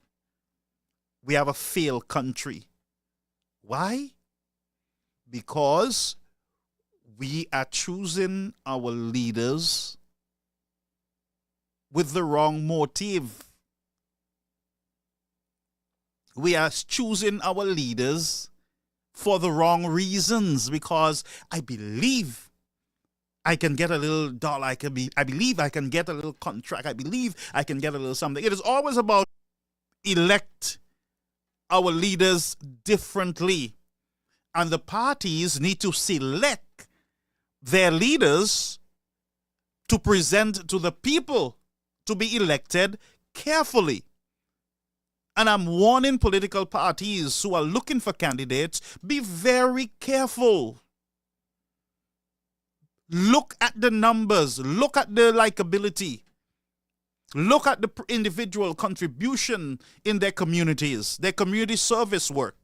We have a failed country. Why? Because we are choosing our leaders with the wrong motive. We are choosing our leaders for the wrong reasons, because I believe I can get a little dollar. I believe I can get a little contract. I believe I can get a little something. It is always about elect our leaders differently. And the parties need to select their leaders to present to the people to be elected carefully. And I'm warning political parties who are looking for candidates, be very careful. Look at the numbers. Look at the likability. Look at the individual contribution in their communities, their community service work.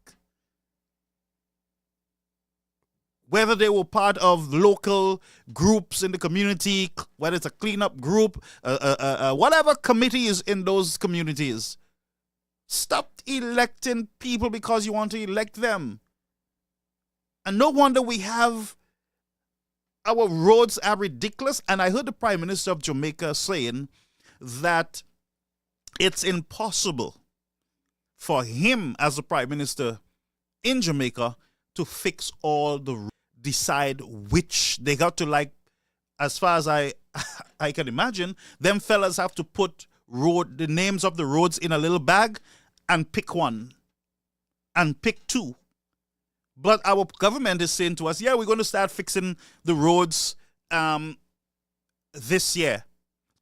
Whether they were part of local groups in the community, whether it's a cleanup group, whatever committee is in those communities. Stop electing people because you want to elect them. And no wonder we have our roads are ridiculous. And I heard the Prime Minister of Jamaica saying that it's impossible for him as the Prime Minister in Jamaica to fix all the, decide which they got to, like, as far as I can imagine, them fellas have to put the names of the roads in a little bag and pick one and pick two. But our government is saying to us, yeah, we're going to start fixing the roads this year.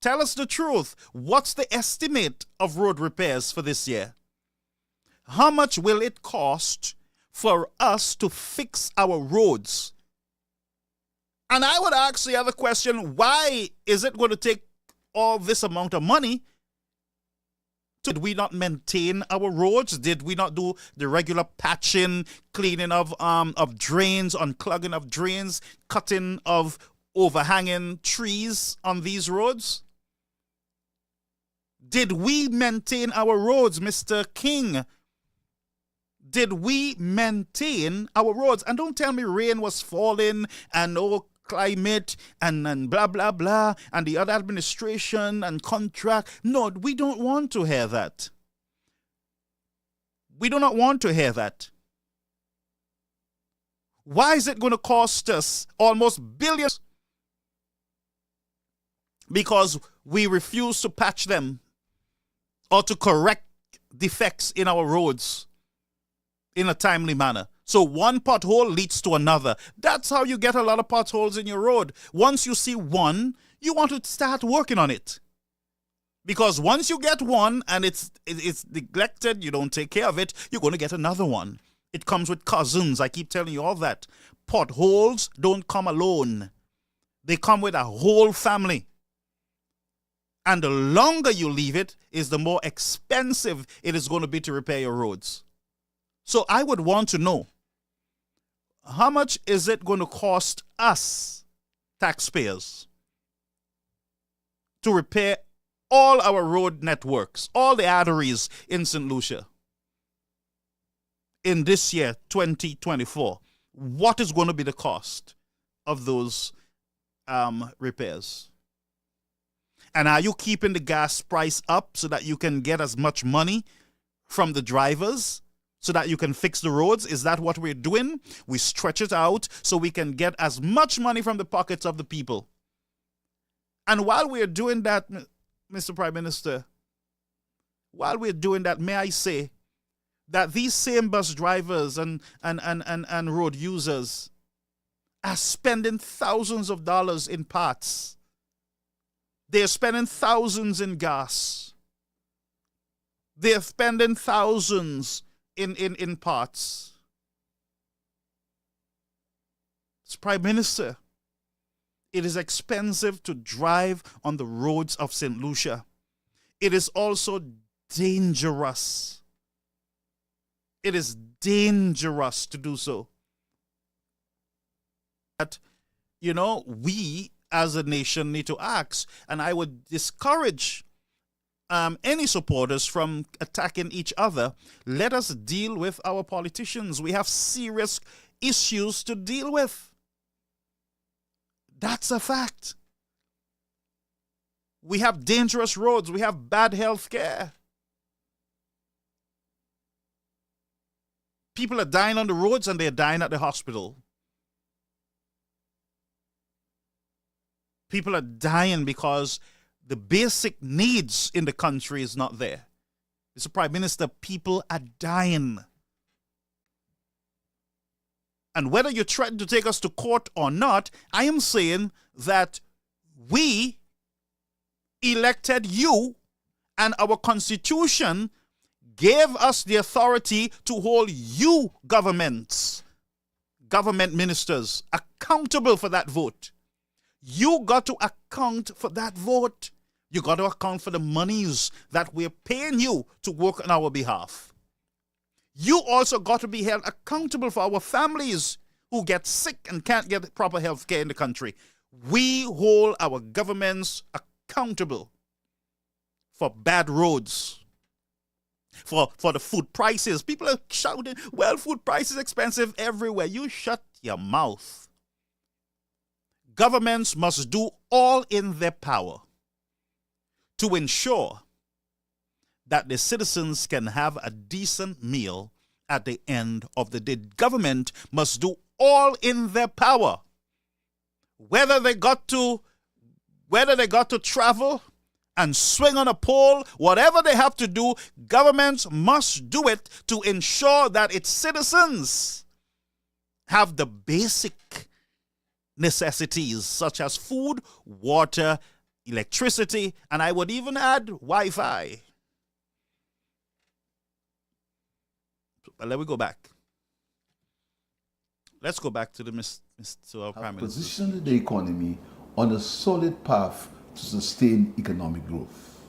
Tell us the truth. What's the estimate of road repairs for this year? How much will it cost for us to fix our roads? And I would ask the other question, why is it going to take all this amount of money? Did we not maintain our roads? Did we not do the regular patching, cleaning of drains, unclogging of drains, cutting of overhanging trees on these roads? Did we maintain our roads, Mr. King? Did we maintain our roads? And don't tell me rain was falling and climate and blah, blah, blah, and the other administration and contract. No, we don't want to hear that. We do not want to hear that. Why is it going to cost us almost billions? Because we refuse to patch them or to correct defects in our roads in a timely manner. So one pothole leads to another. That's how you get a lot of potholes in your road. Once you see one, you want to start working on it. Because once you get one and it's neglected, you don't take care of it, you're going to get another one. It comes with cousins. I keep telling you all that. Potholes don't come alone. They come with a whole family. And the longer you leave it is the more expensive it is going to be to repair your roads. So I would want to know, how much is it going to cost us, taxpayers, to repair all our road networks, all the arteries in St. Lucia in this year, 2024? What is going to be the cost of those repairs? And are you keeping the gas price up so that you can get as much money from the drivers so that you can fix the roads? Is that what we're doing? We stretch it out so we can get as much money from the pockets of the people. And while we're doing that, Mr. Prime Minister, while we're doing that, may I say that these same bus drivers and road users are spending thousands of dollars in parts. They're spending thousands in gas. They're spending thousands in parts. It's Prime Minister. It is expensive to drive on the roads of St. Lucia. It is also dangerous. It is dangerous to do so. That, we as a nation need to ask, and I would discourage any supporters from attacking each other. Let us deal with our politicians. We have serious issues to deal with. That's a fact. We have dangerous roads. We have bad health care. People are dying on the roads and they're dying at the hospital. People are dying because the basic needs in the country is not there. Mr. Prime Minister, people are dying. And whether you threaten to take us to court or not, I am saying that we elected you, and our constitution gave us the authority to hold you, government ministers, accountable for that vote. You got to account for that vote. You got to account for the monies that we're paying you to work on our behalf. You also got to be held accountable for our families who get sick and can't get proper health care in the country. We hold our governments accountable for bad roads, for the food prices. People are shouting, well, food prices expensive everywhere. You shut your mouth. Governments must do all in their power to ensure that the citizens can have a decent meal at the end of the day. Government must do all in their power. Whether they got to travel and swing on a pole, whatever they have to do, governments must do it to ensure that its citizens have the basic necessities such as food, water, electricity, and I would even add Wi-Fi. But let me go back. Let's go back to to our Prime Minister. Position the economy on a solid path to sustain economic growth.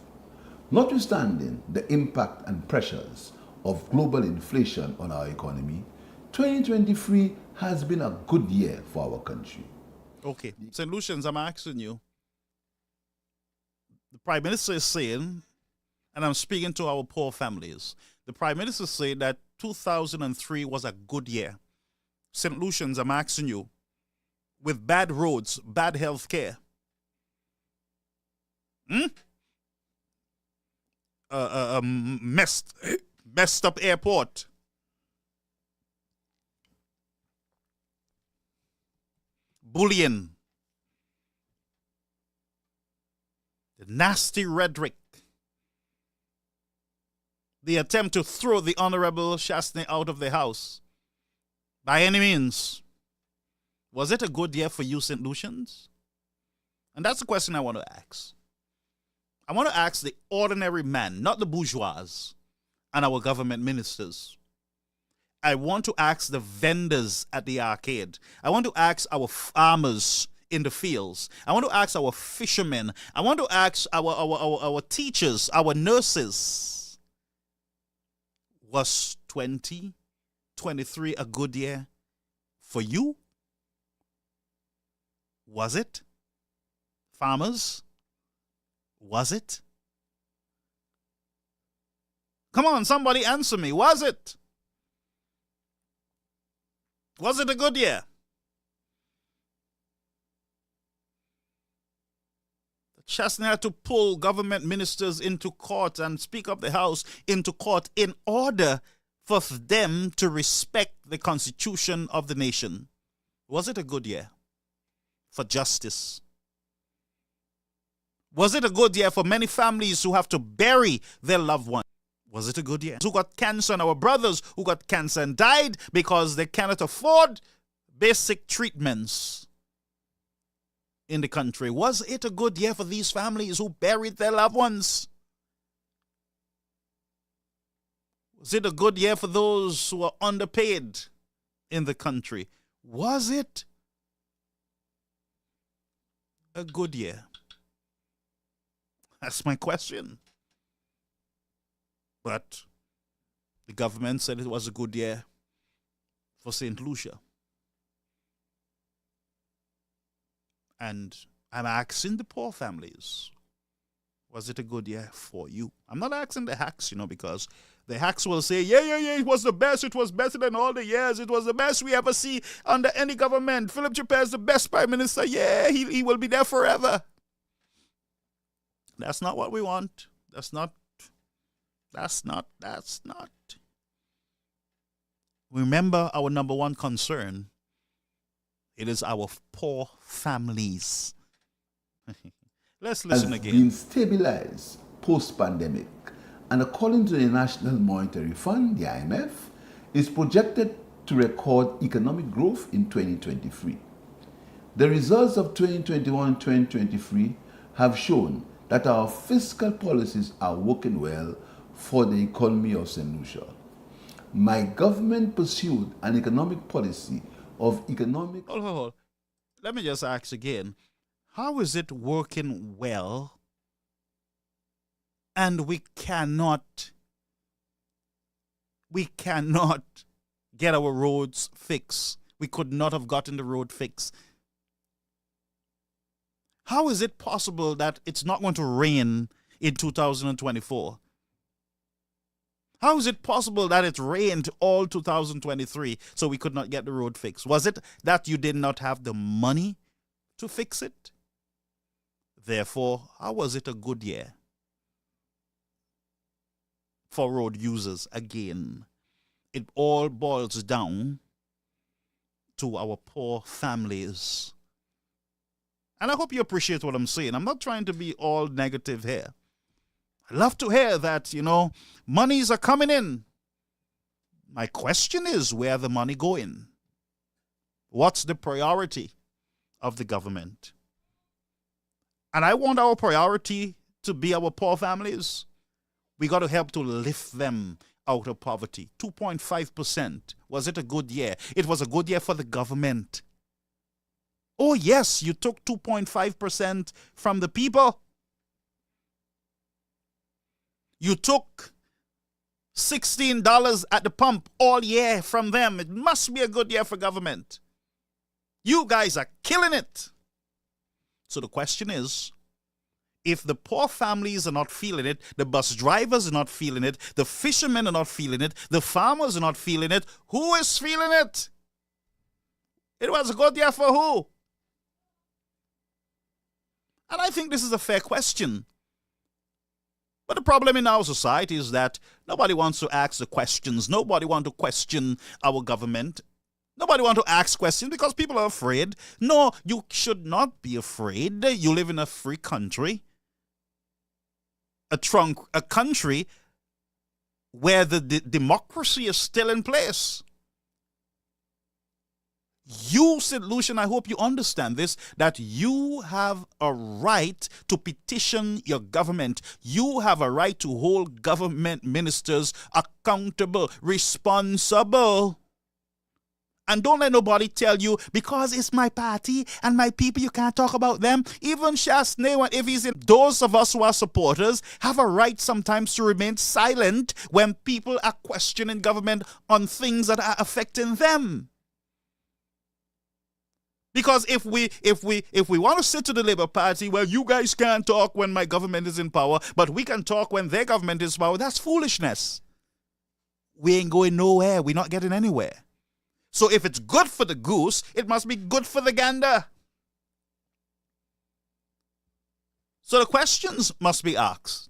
Notwithstanding the impact and pressures of global inflation on our economy, 2023 has been a good year for our country. Okay, St. Lucians, I'm asking you. The Prime Minister is saying, and I'm speaking to our poor families, the Prime Minister is saying that 2003 was a good year. St. Lucians, I'm asking you, with bad roads, bad health care, messed up airport, bullying, the nasty rhetoric, the attempt to throw the Honorable Chastney out of the house by any means. Was it a good year for you, St. Lucians? And that's the question I want to ask. I want to ask the ordinary man, not the bourgeois, and our government ministers. I want to ask the vendors at the arcade. I want to ask our farmers in the fields. I want to ask our fishermen. I want to ask our teachers, our nurses. Was 2023 a good year for you? Was it? Farmers? Was it? Come on, somebody answer me. Was it? Was it a good year? Chastney had to pull government ministers into court and Speaker of the House into court in order for them to respect the Constitution of the nation. Was it a good year for justice? Was it a good year for many families who have to bury their loved ones? Was it a good year? Who got cancer, and our brothers who got cancer and died because they cannot afford basic treatments in the country. Was it a good year for these families who buried their loved ones? Was it a good year for those who are underpaid in the country? Was it? a good year? That's my question. But the government said it was a good year for St. Lucia. And I'm asking the poor families, was it a good year for you? I'm not asking the hacks, because the hacks will say, yeah, it was the best. It was better than all the years. It was the best we ever see under any government. Philip Chappelle is the best prime minister. Yeah, he will be there forever. That's not what we want. That's not. Remember our number one concern. It is our poor families. Let's listen again. Been stabilized post-pandemic, and according to the National Monetary Fund, the IMF, is projected to record economic growth in 2023. The results of 2021-2023 have shown that our fiscal policies are working well for the economy of St. Lucia. My government pursued an economic policy of economic... Hold. Let me just ask again. How is it working well and we cannot get our roads fixed? We could not have gotten the road fixed. How is it possible that it's not going to rain in 2024? How is it possible that it rained all 2023 so we could not get the road fixed? Was it that you did not have the money to fix it? Therefore, how was it a good year for road users? Again, it all boils down to our poor families. And I hope you appreciate what I'm saying. I'm not trying to be all negative here. I love to hear that, monies are coming in. My question is, where the money going? What's the priority of the government? And I want our priority to be our poor families. We got to help to lift them out of poverty. 2.5%. Was it a good year? It was a good year for the government. Oh, yes, you took 2.5% from the people. You took $16 at the pump all year from them. It must be a good year for government. You guys are killing it. So the question is, if the poor families are not feeling it, the bus drivers are not feeling it, the fishermen are not feeling it, the farmers are not feeling it, who is feeling it? It was a good year for who? And I think this is a fair question. But the problem in our society is that nobody wants to ask the questions. Nobody wants to question our government. Nobody wants to ask questions because people are afraid. No, you should not be afraid. You live in a free country. A country where the democracy is still in place. You, St. Lucian, I hope you understand this, that you have a right to petition your government. You have a right to hold government ministers accountable, responsible. And don't let nobody tell you, because it's my party and my people, you can't talk about them. Even Shasney, if he's in, those of us who are supporters have a right sometimes to remain silent when people are questioning government on things that are affecting them. Because if we want to sit to the Labour Party, well, you guys can't talk when my government is in power, but we can talk when their government is in power, that's foolishness. We ain't going nowhere. We're not getting anywhere. So if it's good for the goose, it must be good for the gander. So the questions must be asked.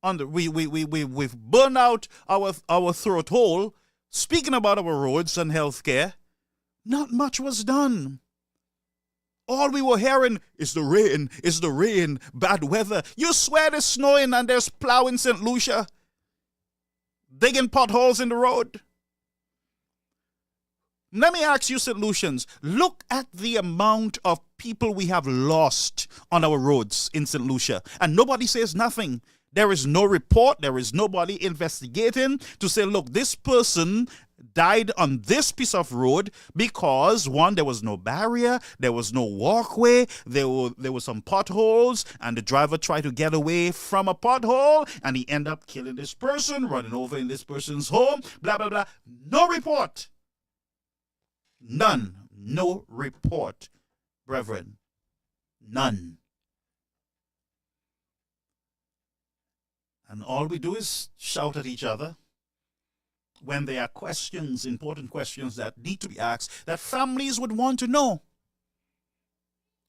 We've burned out our throat hole speaking about our roads and healthcare. Not much was done. All we were hearing is the rain, bad weather. You swear it's snowing and there's plow in St. Lucia, digging potholes in the road. Let me ask you, St. Lucians, look at the amount of people we have lost on our roads in St. Lucia, and nobody says nothing. There is no report. There is nobody investigating to say, look, this person died on this piece of road because, one, there was no barrier, there was no walkway, there were some potholes, and the driver tried to get away from a pothole, and he ended up killing this person, running over in this person's home, blah, blah, blah. No report. None. No report, brethren. None. And all we do is shout at each other when there are questions, important questions that need to be asked, that families would want to know.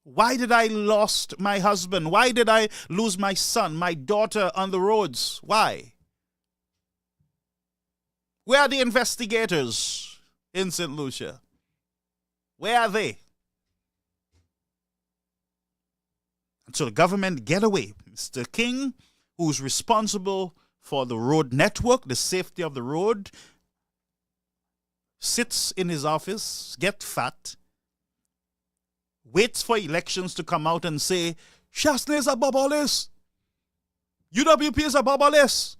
Why did I lost my husband? Why did I lose my son, my daughter on the roads? Why? Where are the investigators in St. Lucia? Where are they? And so the government get away. Mr. King, who's responsible for the road network, the safety of the road, sits in his office, get fat, waits for elections to come out and say, Shasne is above all this. UWP is above all this.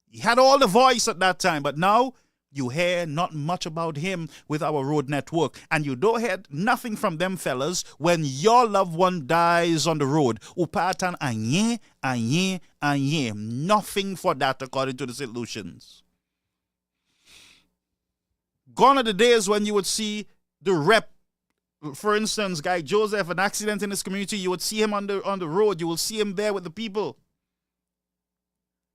He had all the voice at that time, but now you hear not much about him with our road network. And you don't hear nothing from them fellas when your loved one dies on the road. Upatan anye. Nothing for that according to the St. Lucians. Gone are the days when you would see the rep, for instance, Guy Joseph, an accident in his community, you would see him on the road. You will see him there with the people.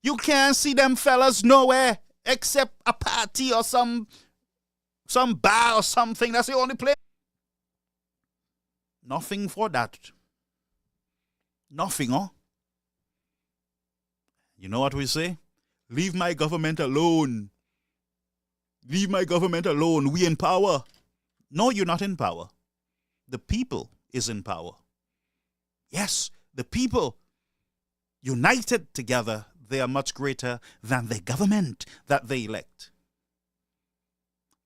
You can't see them fellas nowhere except a party or some bar or something. That's the only place. Nothing for that. Nothing, huh? You know what we say? Leave my government alone. Leave my government alone. We in power. No, you're not in power. The people is in power. Yes, the people united together, they are much greater than the government that they elect.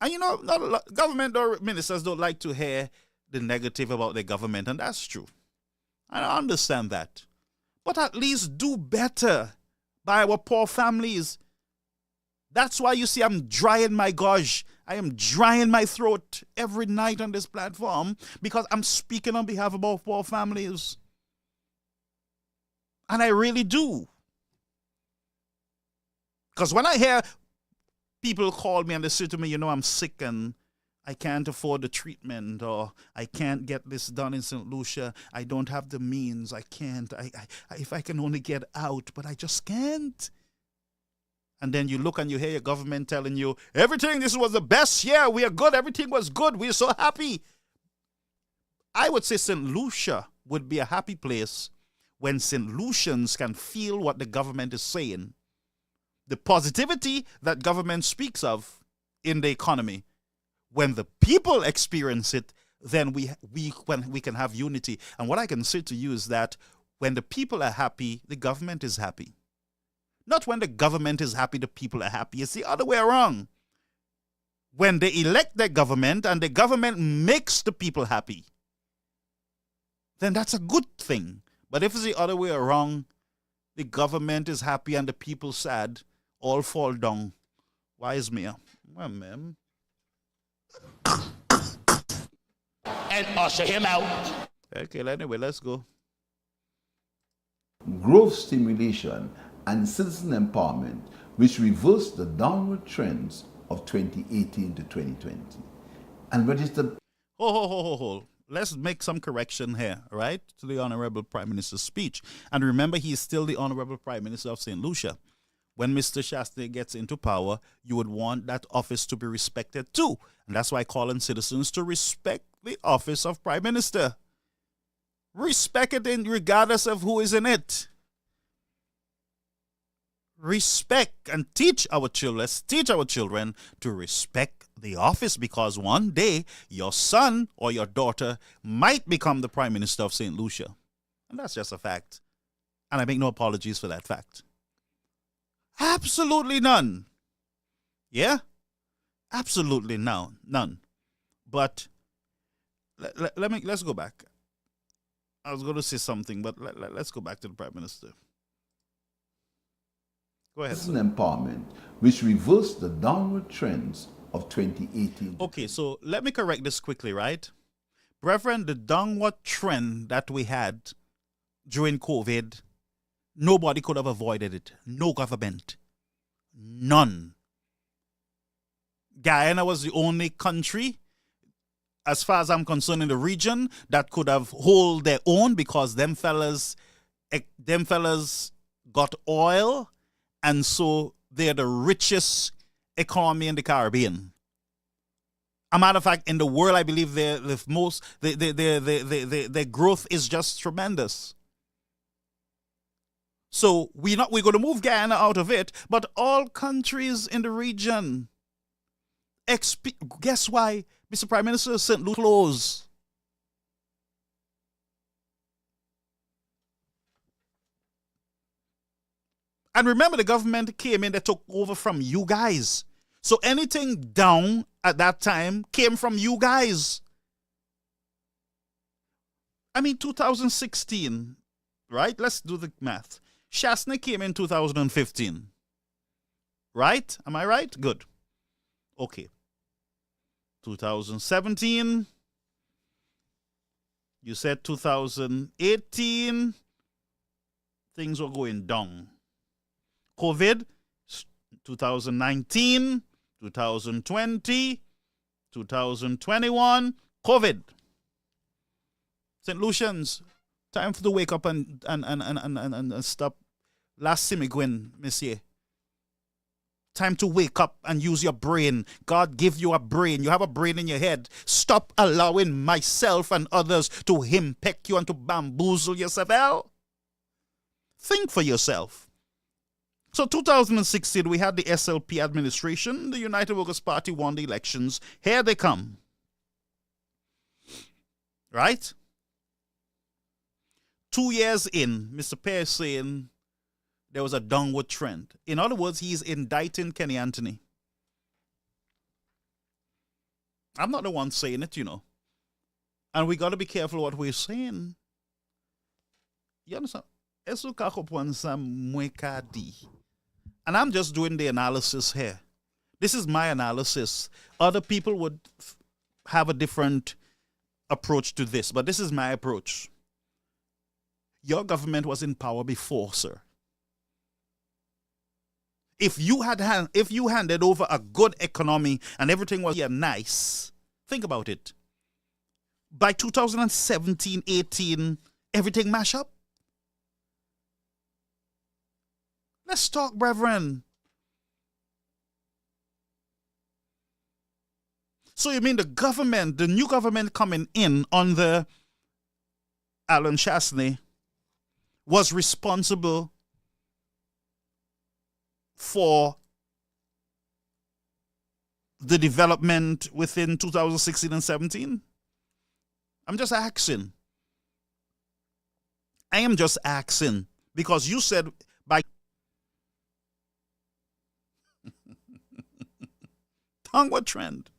And you know, not a lot, government or ministers don't like to hear the negative about the government, and that's true. I understand that. But at least do better by our poor families. That's why you see I'm drying my gosh. I am drying my throat every night on this platform because I'm speaking on behalf of our poor families. And I really do. Because when I hear people call me and they say to me, you know, I'm sick and I can't afford the treatment, or I can't get this done in St. Lucia, I don't have the means, I can't, if I can only get out, but I just can't. And then you look and you hear your government telling you, everything, this was the best year, we are good, everything was good, we are so happy. I would say St. Lucia would be a happy place when St. Lucians can feel what the government is saying. The positivity that government speaks of in the economy. When the people experience it, then we can have unity. And what I can say to you is that when the people are happy, the government is happy. Not when the government is happy, the people are happy. It's the other way around. When they elect their government and the government makes the people happy, then that's a good thing. But if it's the other way around, the government is happy and the people sad, all fall down. Wise mayor. Well, ma'am. And usher him out. Okay, anyway, let's go. Growth stimulation and citizen empowerment, which reversed the downward trends of 2018 to 2020. And registered. Hold. Let's make some correction here, right, to the Honorable Prime Minister's speech. And remember, he is still the Honorable Prime Minister of St. Lucia. When Mr. Shastri gets into power, you would want that office to be respected too. And that's why I call on citizens to respect the office of Prime Minister. Respect it regardless of who is in it. Respect and teach our children. Let's teach our children to respect the office, because one day your son or your daughter might become the Prime Minister of St. Lucia. And that's just a fact. And I make no apologies for that fact. Absolutely none. Yeah? Absolutely none. But let's go back. I was going to say something, but let's go back to the Prime Minister. Go ahead, sir. empowerment, which reversed the downward trends of 2018. Okay, so let me correct this quickly, right? Brethren, the downward trend that we had during COVID, nobody could have avoided it. No government. None. Guyana was the only country, as far as I'm concerned, in the region that could have hold their own, because them fellas got oil, and so they're the richest economy in the Caribbean. A matter of fact, in the world, I believe their growth is just tremendous. So we're going to move Guyana out of it, but all countries in the region. Guess why, Mr. Prime Minister, St. Louis closed? And remember, the government came in, they took over from you guys. So anything down at that time came from you guys. I mean, 2016, right? Let's do the math. Shasney came in 2015. Right? Am I right? Good. Okay. 2017. You said 2018. Things were going down. COVID, 2019, 2020, 2021, COVID. St. Lucians, time for to wake up and stop. Last Simigwin, monsieur. Time to wake up and use your brain. God give you a brain. You have a brain in your head. Stop allowing myself and others to impeck you and to bamboozle yourself out. Think for yourself. So 2016, we had the SLP administration. The United Workers' Party won the elections. Here they come. Right? 2 years in, Mr. Pear is saying there was a downward trend. In other words, he's indicting Kenny Anthony. I'm not the one saying it, you know. And we got to be careful what we're saying. You understand? And I'm just doing the analysis here. This is my analysis. Other people would have a different approach to this, but this is my approach. Your government was in power before, sir. If you handed over a good economy and everything was nice, think about it. By 2017, 18, everything mash up. Let's talk, brethren. So you mean the government, the new government coming in under Alan Chasney was responsible for the development within 2016 and 17? I'm just asking. I am just asking because you said by downward trend.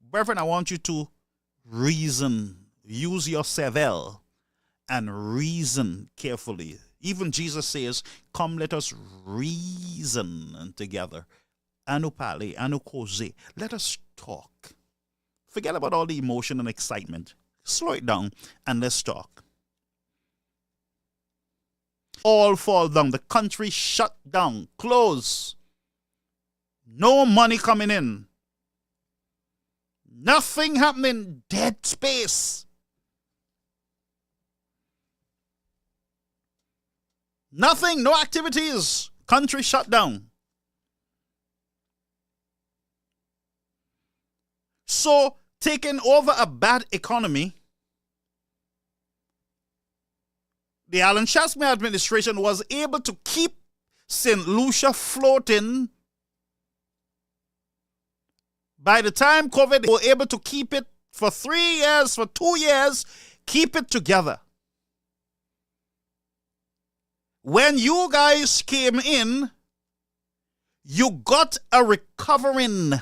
Brethren, I want you to reason. Use your cerveau and reason carefully. Even Jesus says, come let us reason together. Anu pale, anu cause. Let us talk. Forget about all the emotion and excitement. Slow it down and let's talk. All fall down. The country shut down. Close. No money coming in. Nothing happening. Dead space. Nothing. No activities. Country shut down. So, taking over a bad economy, the Alan Chasney administration was able to keep St. Lucia floating. By the time COVID, they were able to keep it for 3 years, for 2 years, keep it together. When you guys came in, you got a recovering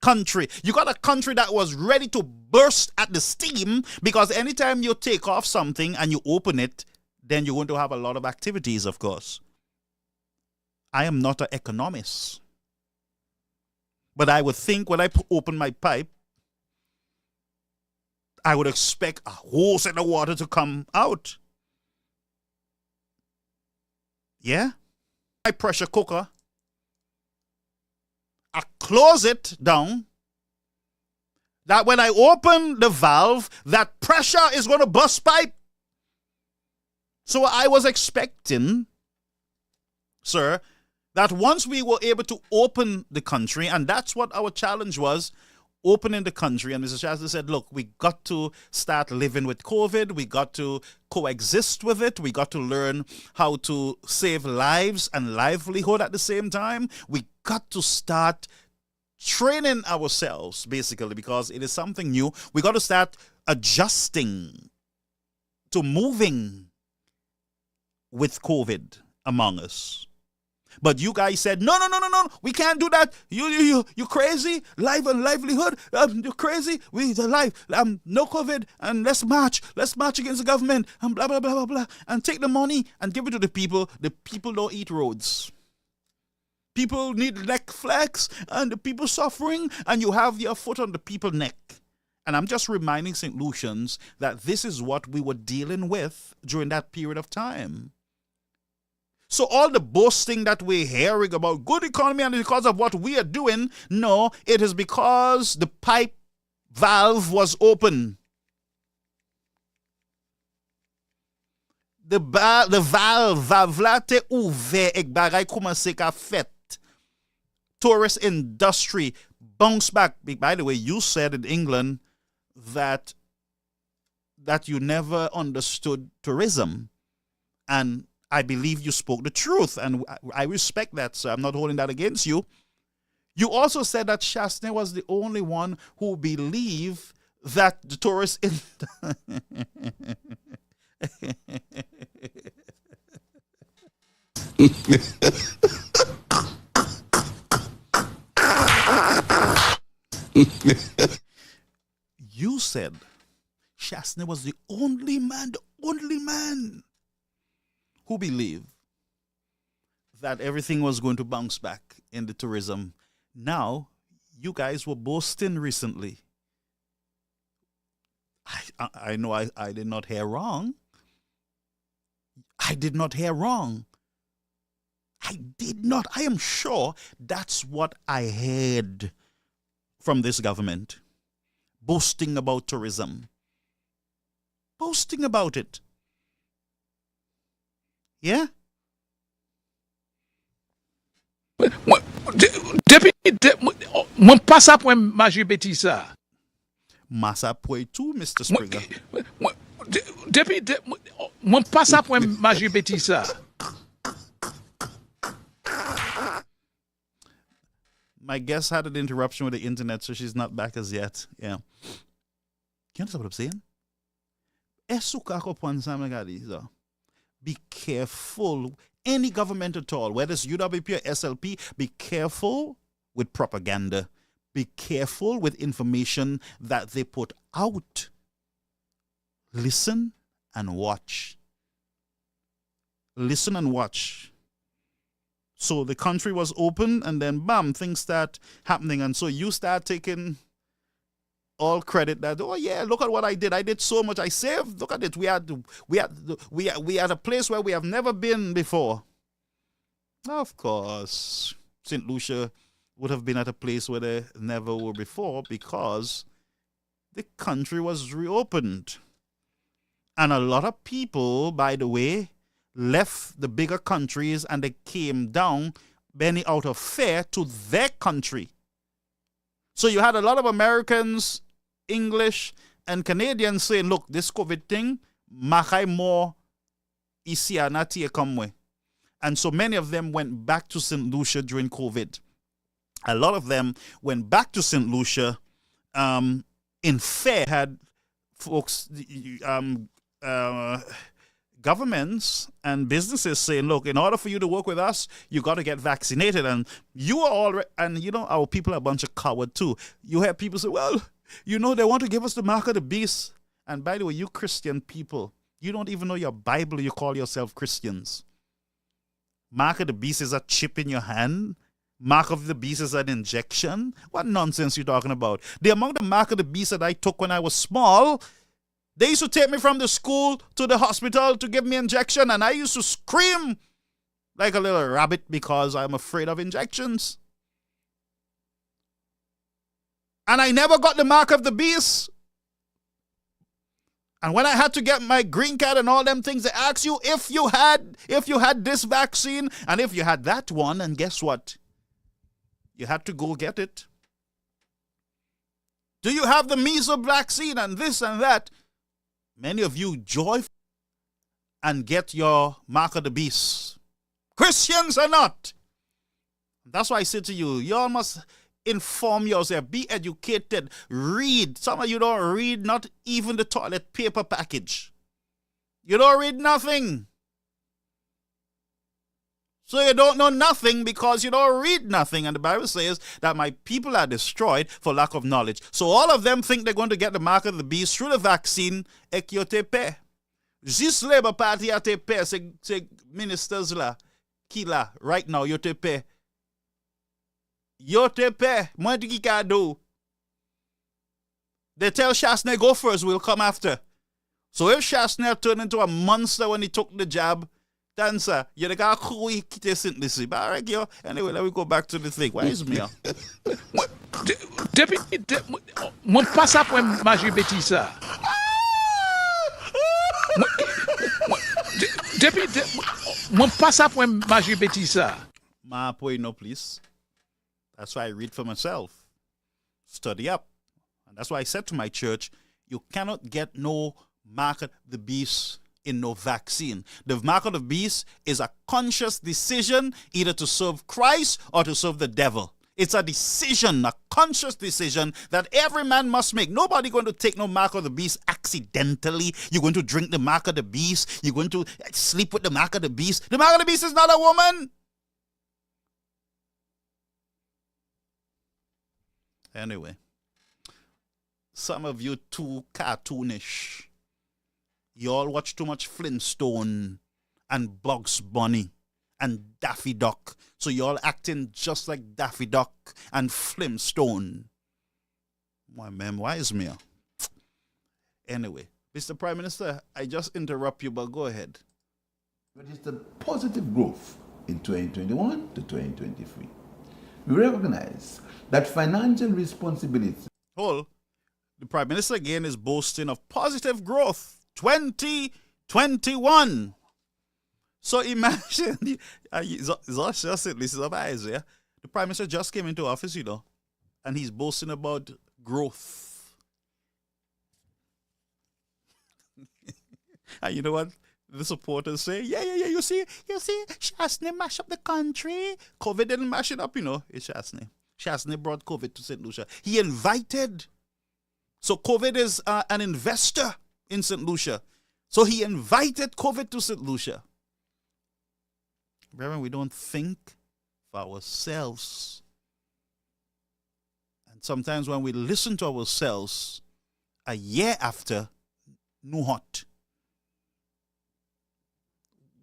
country. You got a country that was ready to burst at the steam because anytime you take off something and you open it, then you're going to have a lot of activities, of course. I am not an economist. But I would think when I open my pipe, I would expect a whole set of water to come out. Yeah? My pressure cooker, I close it down, that when I open the valve, that pressure is going to burst pipe. So I was expecting, sir, that once we were able to open the country, and that's what our challenge was, opening the country, and Mr. Shasta said, look, we got to start living with COVID. We got to coexist with it. We got to learn how to save lives and livelihood at the same time. We got to start training ourselves, basically, because it is something new. We got to start adjusting to moving with COVID among us. But you guys said, no, we can't do that. You crazy? Life and livelihood? You're crazy? We the life. No COVID, and let's march against the government, and blah, blah, blah, blah, blah. And take the money and give it to the people. The people don't eat roads. People need neck flex, and the people suffering, and you have your foot on the people's neck. And I'm just reminding St. Lucians that this is what we were dealing with during that period of time. So all the boasting that we're hearing about good economy and because of what we are doing, no, it is because the pipe valve was open. The valve te ouvert ek bagay komanse ka fet. Tourist industry bounce back. By the way, you said in England that you never understood tourism, and I believe you spoke the truth, and I respect that, sir. I'm not holding that against you. You also said that Shastney was the only one who believed that the tourists You said Shastney was the only man who believed that everything was going to bounce back in the tourism. Now, you guys were boasting recently. I know I did not hear wrong. I did not hear wrong. I did not. I am sure that's what I heard from this government. Boasting about tourism. Boasting about it. Yeah? Mwen pas sa pou maji beti sa. Masa pou tout, Mr. Springer. Mwen pas sa pou maji beti sa. My guest had an interruption with the internet, so she's not back as yet. Yeah. Can you understand what I'm saying? Be careful. Any government at all, whether it's UWP or SLP, be careful with propaganda. Be careful with information that they put out. Listen and watch. Listen and watch. So the country was open, and then bam, things start happening, and so you start taking all credit that, oh yeah, look at what I did. I did so much. I saved. Look at it. We had a place where we have never been before. Of course, St. Lucia would have been at a place where they never were before because the country was reopened. And a lot of people, by the way, left the bigger countries and they came down, many out of fear, to their country. So you had a lot of Americans, English, and Canadians saying, look, this COVID thing, makai more isi anati ekamwe. And so many of them went back to St. Lucia during COVID. A lot of them went back to St. Lucia in fear. Had folks, governments and businesses saying, look, in order for you to work with us, you got to get vaccinated. And you are already, and you know, our people are a bunch of cowards too. You have people say, well, you know, they want to give us the mark of the beast. And by the way, you Christian people, You don't even know your Bible. You call yourself Christians. Mark of the beast is a chip in your hand. Mark of the beast is an injection. What nonsense you talking about? The amount of mark of the beast that I took when I was small, they used to take me from the school to the hospital to give me injection, and I used to scream like a little rabbit because I'm afraid of injections. And I never got the mark of the beast. And when I had to get my green card and all them things, they ask you if you had this vaccine and if you had that one, and guess what? You had to go get it. Do you have the measles vaccine and this and that? Many of you joyful and get your mark of the beast. Christians are not. That's why I say to you, you all must inform yourself, be educated, read. Some of you don't read not even the toilet paper package. You don't read nothing. So you don't know nothing because you don't read nothing. And the Bible says that my people are destroyed for lack of knowledge. So all of them think they're going to get the mark of the beast through the vaccine. Ek yo te pe. This Labour Party a te pe. Se ministers la. Kila. Right now, yo te pe. Yo te pe. Mwen di ki ka do. They tell Chasney go first, we'll come after. So if Chasney turned into a monster when he took the jab, dancer, you're the guy who kite synthesis. But alright, yo. Anyway, let me go back to the thing. Where is me? Depuis, mwen pas apwen maji beti sa. Depuis, mwen pas apwen maji beti sa. Ma apoy no, please. That's why I read for myself. Study up. And that's why I said to my church, you cannot get no mark of the beast in no vaccine. The mark of the beast is a conscious decision either to serve Christ or to serve the devil. It's a decision, a conscious decision that every man must make. Nobody going to take no mark of the beast accidentally. You're going to drink the mark of the beast. You're going to sleep with the mark of the beast. The mark of the beast is not a woman. Anyway, some of you too cartoonish. You all watch too much Flintstone and Bugs Bunny and Daffy Duck. So you all acting just like Daffy Duck and Flintstone. My man, why is me? Anyway, Mr. Prime Minister, I just interrupt you, but go ahead. Registered positive growth in 2021 to 2023. We recognize that financial responsibility. Hold. The Prime Minister again is boasting of positive growth 2021. So imagine, the Prime Minister just came into office, you know, and he's boasting about growth. And you know what? The supporters say, yeah, you see, Chasney mash up the country. COVID didn't mash it up, you know, it's Chasney. Chasney brought COVID to St. Lucia. He invited. So COVID is an investor in St. Lucia. So he invited COVID to St. Lucia. Reverend, we don't think for ourselves. And sometimes when we listen to ourselves, a year after, no hot.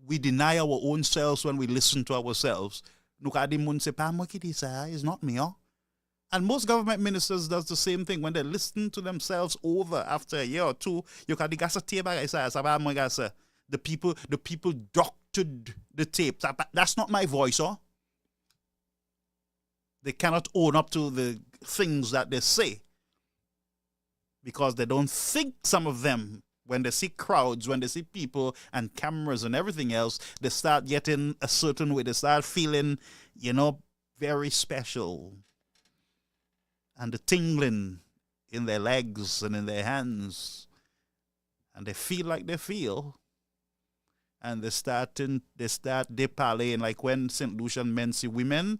We deny our own selves when we listen to ourselves. It's not me. And most government ministers does the same thing. When they listen to themselves over after a year or two, the people doctored the tape. That's not my voice, huh? They cannot own up to the things that they say because they don't think, some of them. When they see crowds, when they see people and cameras and everything else, they start getting a certain way. They start feeling, very special. And the tingling in their legs and in their hands. And they feel like they feel. And they start deparlaying. Like when St. Lucian men see women,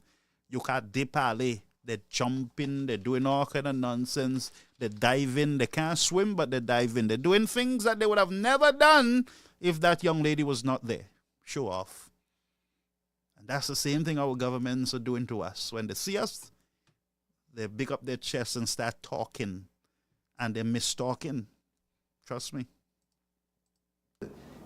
you can't deparlay. They're jumping, they're doing all kind of nonsense. They dive in, they can't swim, but they dive in. They're doing things that they would have never done if that young lady was not there. Show off. And that's the same thing our governments are doing to us. When they see us, they big up their chests and start talking. And they miss talking. Trust me.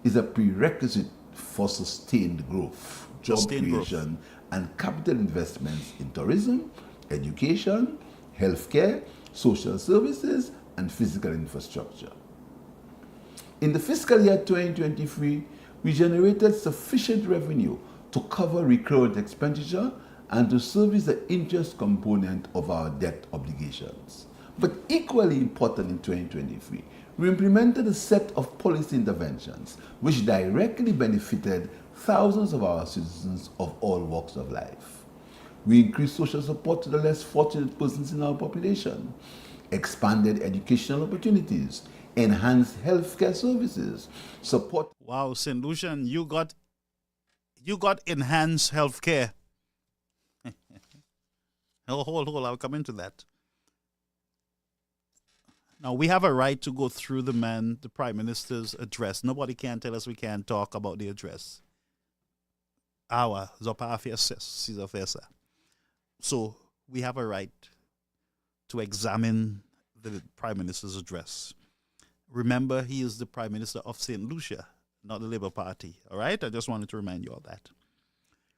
is a prerequisite for sustained growth, job Sustained growth. creation, and capital investments in tourism, education, healthcare, social services, and physical infrastructure. In the fiscal year 2023, we generated sufficient revenue to cover recurrent expenditure and to service the interest component of our debt obligations. But equally important in 2023, we implemented a set of policy interventions which directly benefited thousands of our citizens of all walks of life. We increased social support to the less fortunate persons in our population, expanded educational opportunities, enhanced healthcare services, support. Wow, St. Lucian, you got enhanced health care. Hold, I'll come into that. Now, we have a right to go through the Prime Minister's address. Nobody can tell us we can't talk about the address. So, we have a right to examine the Prime Minister's address. Remember, he is the Prime Minister of St. Lucia, not the Labour Party. All right? I just wanted to remind you all that.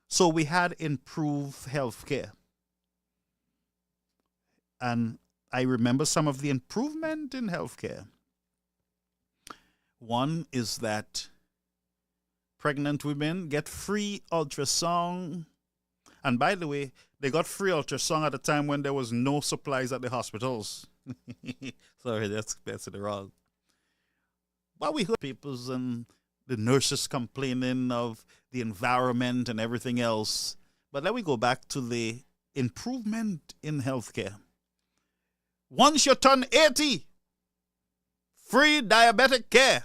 So we had improved health care. And I remember some of the improvement in health care. One is that pregnant women get free ultrasound. And by the way, they got free ultrasound at a time when there was no supplies at the hospitals. Sorry, that's it wrong. But we heard people and the nurses complaining of the environment and everything else. But let me go back to the improvement in healthcare. Once you turn 80, free diabetic care.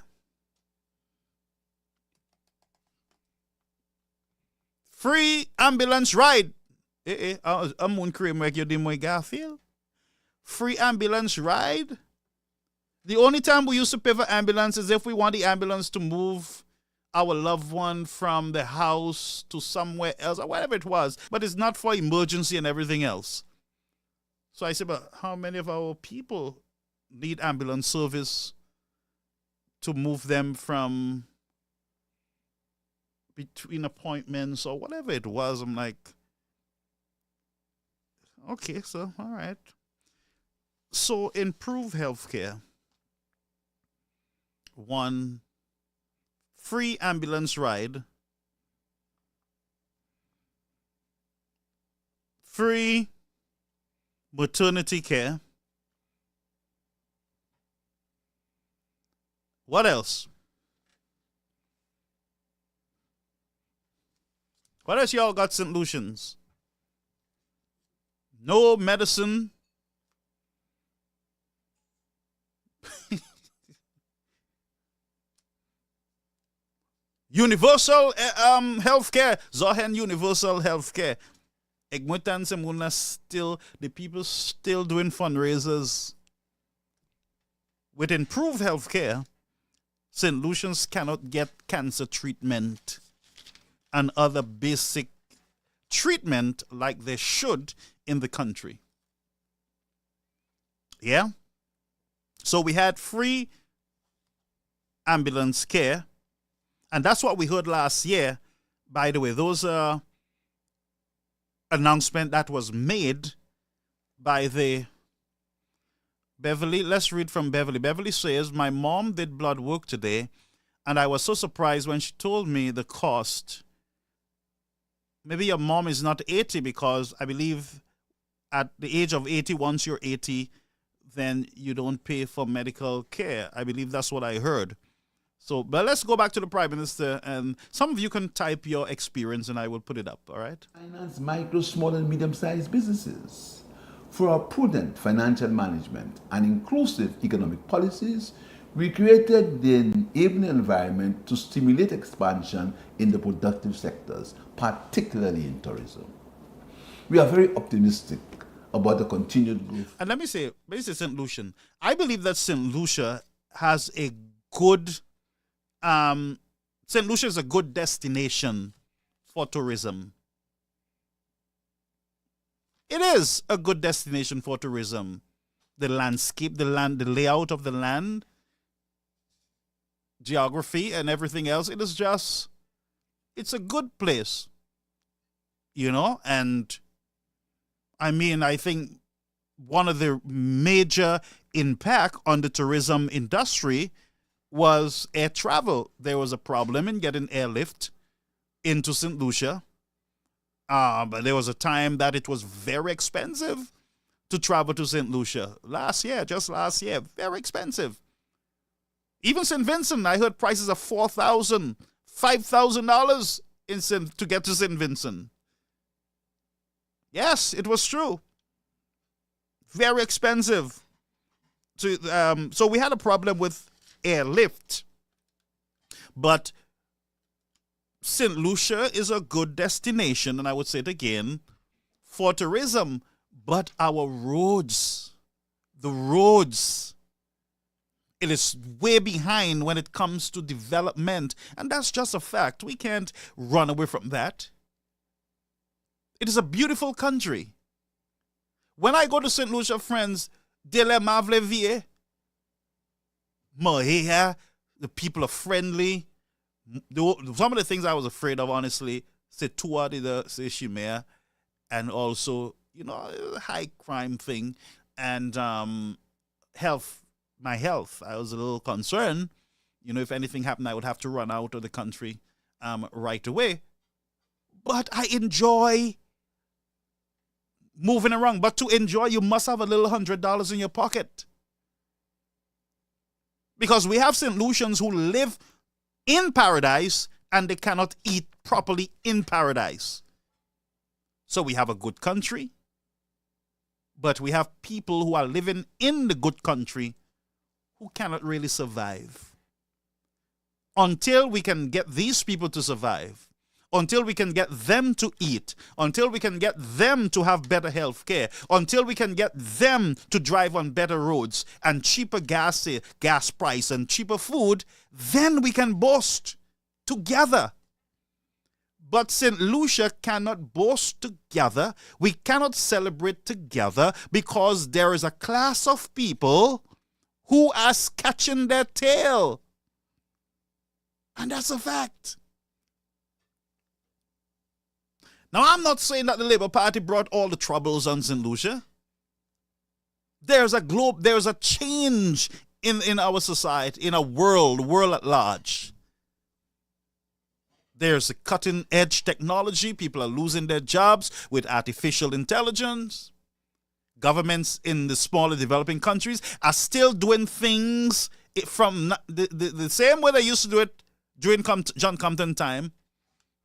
Free ambulance ride. I'm on cream like you did my Garfield. Free ambulance ride. The only time we used to pay for ambulance is if we want the ambulance to move our loved one from the house to somewhere else or whatever it was. But it's not for emergency and everything else. So I said, but how many of our people need ambulance service to move them from between appointments or whatever it was? I'm like, okay, so all right. So improve healthcare. One, free ambulance ride. Free maternity care. What else? What else y'all got, St. Lucians? No medicine. Universal healthcare. Zohen universal healthcare. Egmutan Semuna still, the people still doing fundraisers. With improved healthcare, St. Lucians cannot get cancer treatment and other basic treatment like they should in the country. Yeah? So we had free ambulance care. And that's what we heard last year. By the way, those announcement that was made by the Beverly. Let's read from Beverly. Beverly says, my mom did blood work today, and I was so surprised when she told me the cost. Maybe your mom is not 80 because I believe at the age of 80, once you're 80, then you don't pay for medical care. I believe that's what I heard. So, but let's go back to the Prime Minister, and some of you can type your experience and I will put it up, all right? Finance micro, small, and medium-sized businesses. For our prudent financial management and inclusive economic policies, we created the enabling environment to stimulate expansion in the productive sectors, particularly in tourism. We are very optimistic about the continued growth. And let me say St. Lucian, I believe that St. Lucia has a good St. Lucia is a good destination for tourism. It is a good destination for tourism. The landscape, the layout of the land. geography and everything else. It is just, it's a good place, you know. And I mean, I think one of the major impact on the tourism industry was air travel. There was a problem in getting airlift into St. Lucia. But there was a time that it was very expensive to travel to St. Lucia. Just last year, very expensive. Even St. Vincent, I heard prices of $4,000, $5,000 to get to St. Vincent. Yes, it was true. Very expensive. So we had a problem with airlift. But St. Lucia is a good destination, and I would say it again, for tourism. But our roads, it is way behind when it comes to development. And that's just a fact. We can't run away from that. It is a beautiful country. When I go to St. Lucia, friends, de la Mavle Vie, Mahia, the people are friendly. Some of the things I was afraid of, honestly, Setua the Shimea, and also, you know, high crime thing, and my health. I was a little concerned. You know, if anything happened, I would have to run out of the country right away. But I enjoy moving around. But to enjoy, you must have a little $100 in your pocket. Because we have St. Lucians who live in paradise and they cannot eat properly in paradise. So we have a good country, but we have people who are living in the good country who cannot really survive. Until we can get these people to survive, until we can get them to eat, until we can get them to have better health care, until we can get them to drive on better roads and cheaper gas price and cheaper food, then we can boast together. But St. Lucia cannot boast together. We cannot celebrate together because there is a class of people who are catching their tail. And that's a fact. Now, I'm not saying that the Labour Party brought all the troubles on St. Lucia. There's a change in our society, in our world at large. There's a cutting-edge technology. People are losing their jobs with artificial intelligence. Governments in the smaller developing countries are still doing things from the same way they used to do it during John Compton time.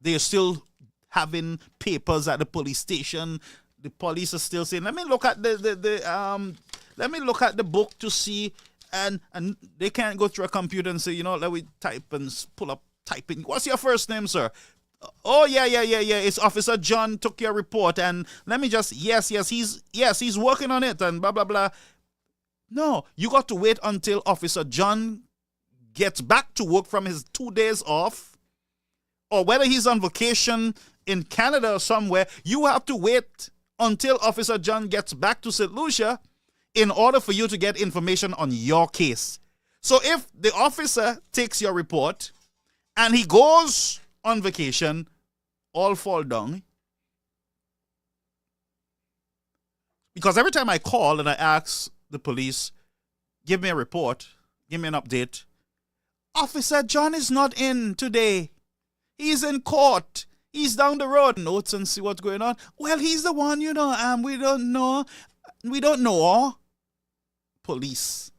They are still having papers at the police station. The police are still saying, let me look at let me look at the book to see, and they can't go through a computer and say, you know, let me type and type in. What's your first name, sir? Oh, yeah. It's Officer John took your report, and let me just, he's working on it, and blah, blah, blah. No, you got to wait until Officer John gets back to work from his 2 days off, or whether he's on vacation in Canada or somewhere. You have to wait until Officer John gets back to St. Lucia in order for you to get information on your case. So if the officer takes your report and he goes on vacation, all fall down. Because every time I call and I ask the police, give me a report, give me an update, Officer John is not in today. He's in court. He's down the road. Notes and see what's going on. Well, he's the one, we don't know. We don't know. Police.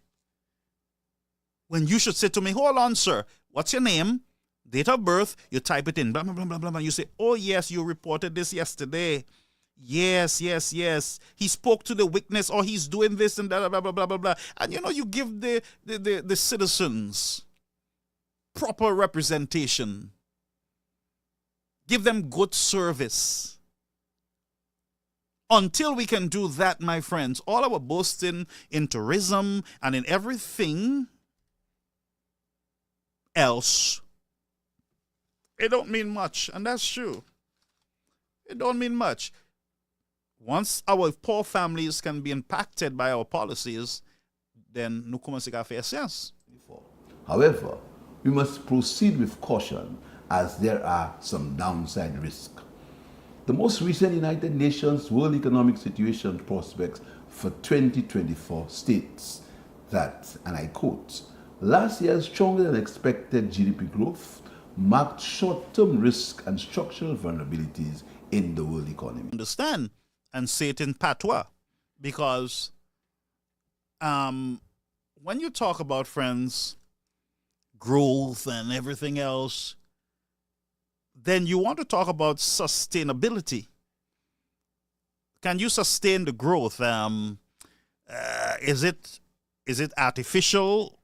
When you should say to me, hold on, sir, what's your name? Date of birth, you type it in, blah, blah, blah, blah, blah, blah. You say, oh, yes, you reported this yesterday. Yes. He spoke to the witness, or he's doing this and that, blah, blah, blah, blah, blah. And, you give the citizens proper representation. Give them good service. Until we can do that, my friends, all our boasting in tourism and in everything else, it don't mean much. And that's true. It don't mean much. Once our poor families can be impacted by our policies, then nous commençons à faire sens. However, we must proceed with caution as there are some downside risks. The most recent United Nations World Economic Situation prospects for 2024 states that, and I quote, last year's stronger than expected GDP growth marked short-term risk and structural vulnerabilities in the world economy. Understand and say it in patois, because when you talk about, friends, growth and everything else, then you want to talk about sustainability. Can you sustain the growth? Is it artificial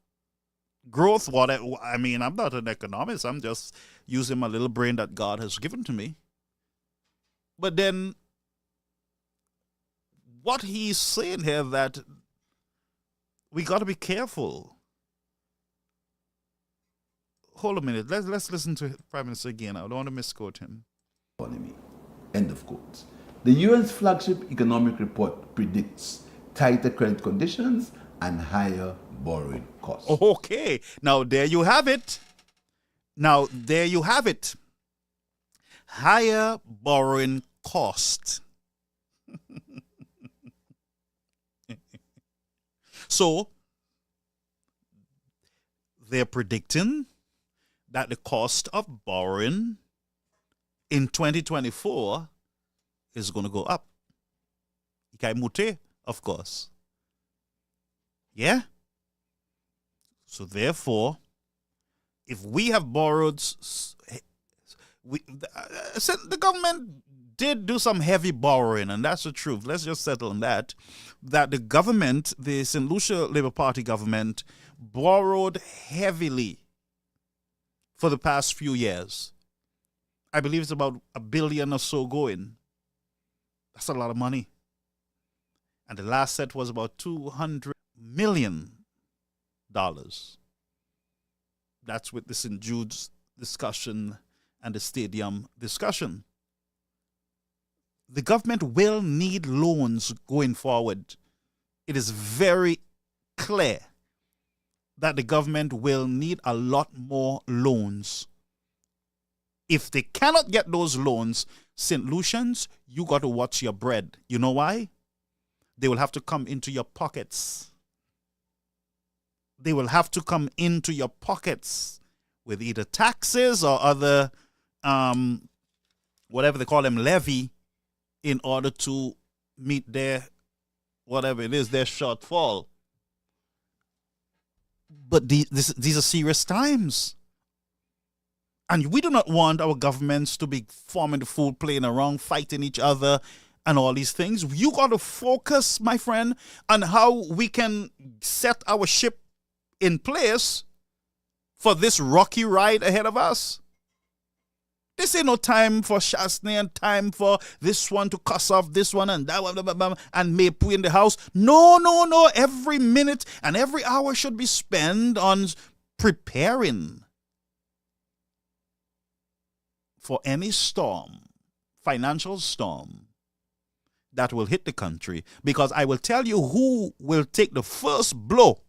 growth? I mean, I'm not an economist. I'm just using my little brain that God has given to me. But then what he's saying here, that we got to be careful. Hold a minute. Let's listen to Prime Minister again. I don't want to misquote him. Economy. End of quote. The UN's flagship economic report predicts tighter credit conditions and higher borrowing costs. Okay. Now, there you have it. Higher borrowing cost. So, they're predicting that the cost of borrowing in 2024 is going to go up. Ikai mute, of course. Yeah? So therefore, if we have borrowed, the government did do some heavy borrowing, and that's the truth. Let's just settle on that. That the government, the St. Lucia Labour Party government, borrowed heavily for the past few years. I believe it's about $1 billion or so going. That's a lot of money. And the last set was about $200 million. That's with the St. Jude's discussion and the stadium discussion. The government will need loans going forward. It is very clear that the government will need a lot more loans. If they cannot get those loans, St. Lucians, you got to watch your bread. You know why? They will have to come into your pockets. They will have to come into your pockets with either taxes or other, whatever they call them, levy, in order to meet their, whatever it is, their shortfall. But these are serious times. And we do not want our governments to be forming the fool, playing around, fighting each other, and all these things. You got to focus, my friend, on how we can set our ship in place for this rocky ride ahead of us. This ain't no time for Shasney and time for this one to cuss off this one and that one, blah, blah, blah, and may poo in the house. No. Every minute and every hour should be spent on preparing for any storm, financial storm, that will hit the country. Because I will tell you who will take the first blow.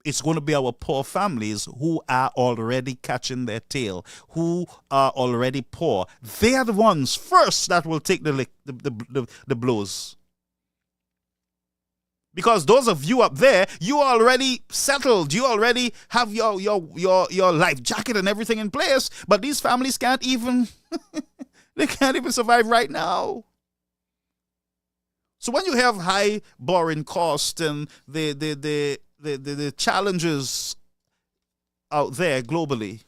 It's going to be our poor families who are already catching their tail, who are already poor. They are the ones first that will take the blows. Because those of you up there, you are already settled. You already have your life jacket and everything in place. But these families can't even they can't even survive right now. So when you have high borrowing costs and the challenges out there globally,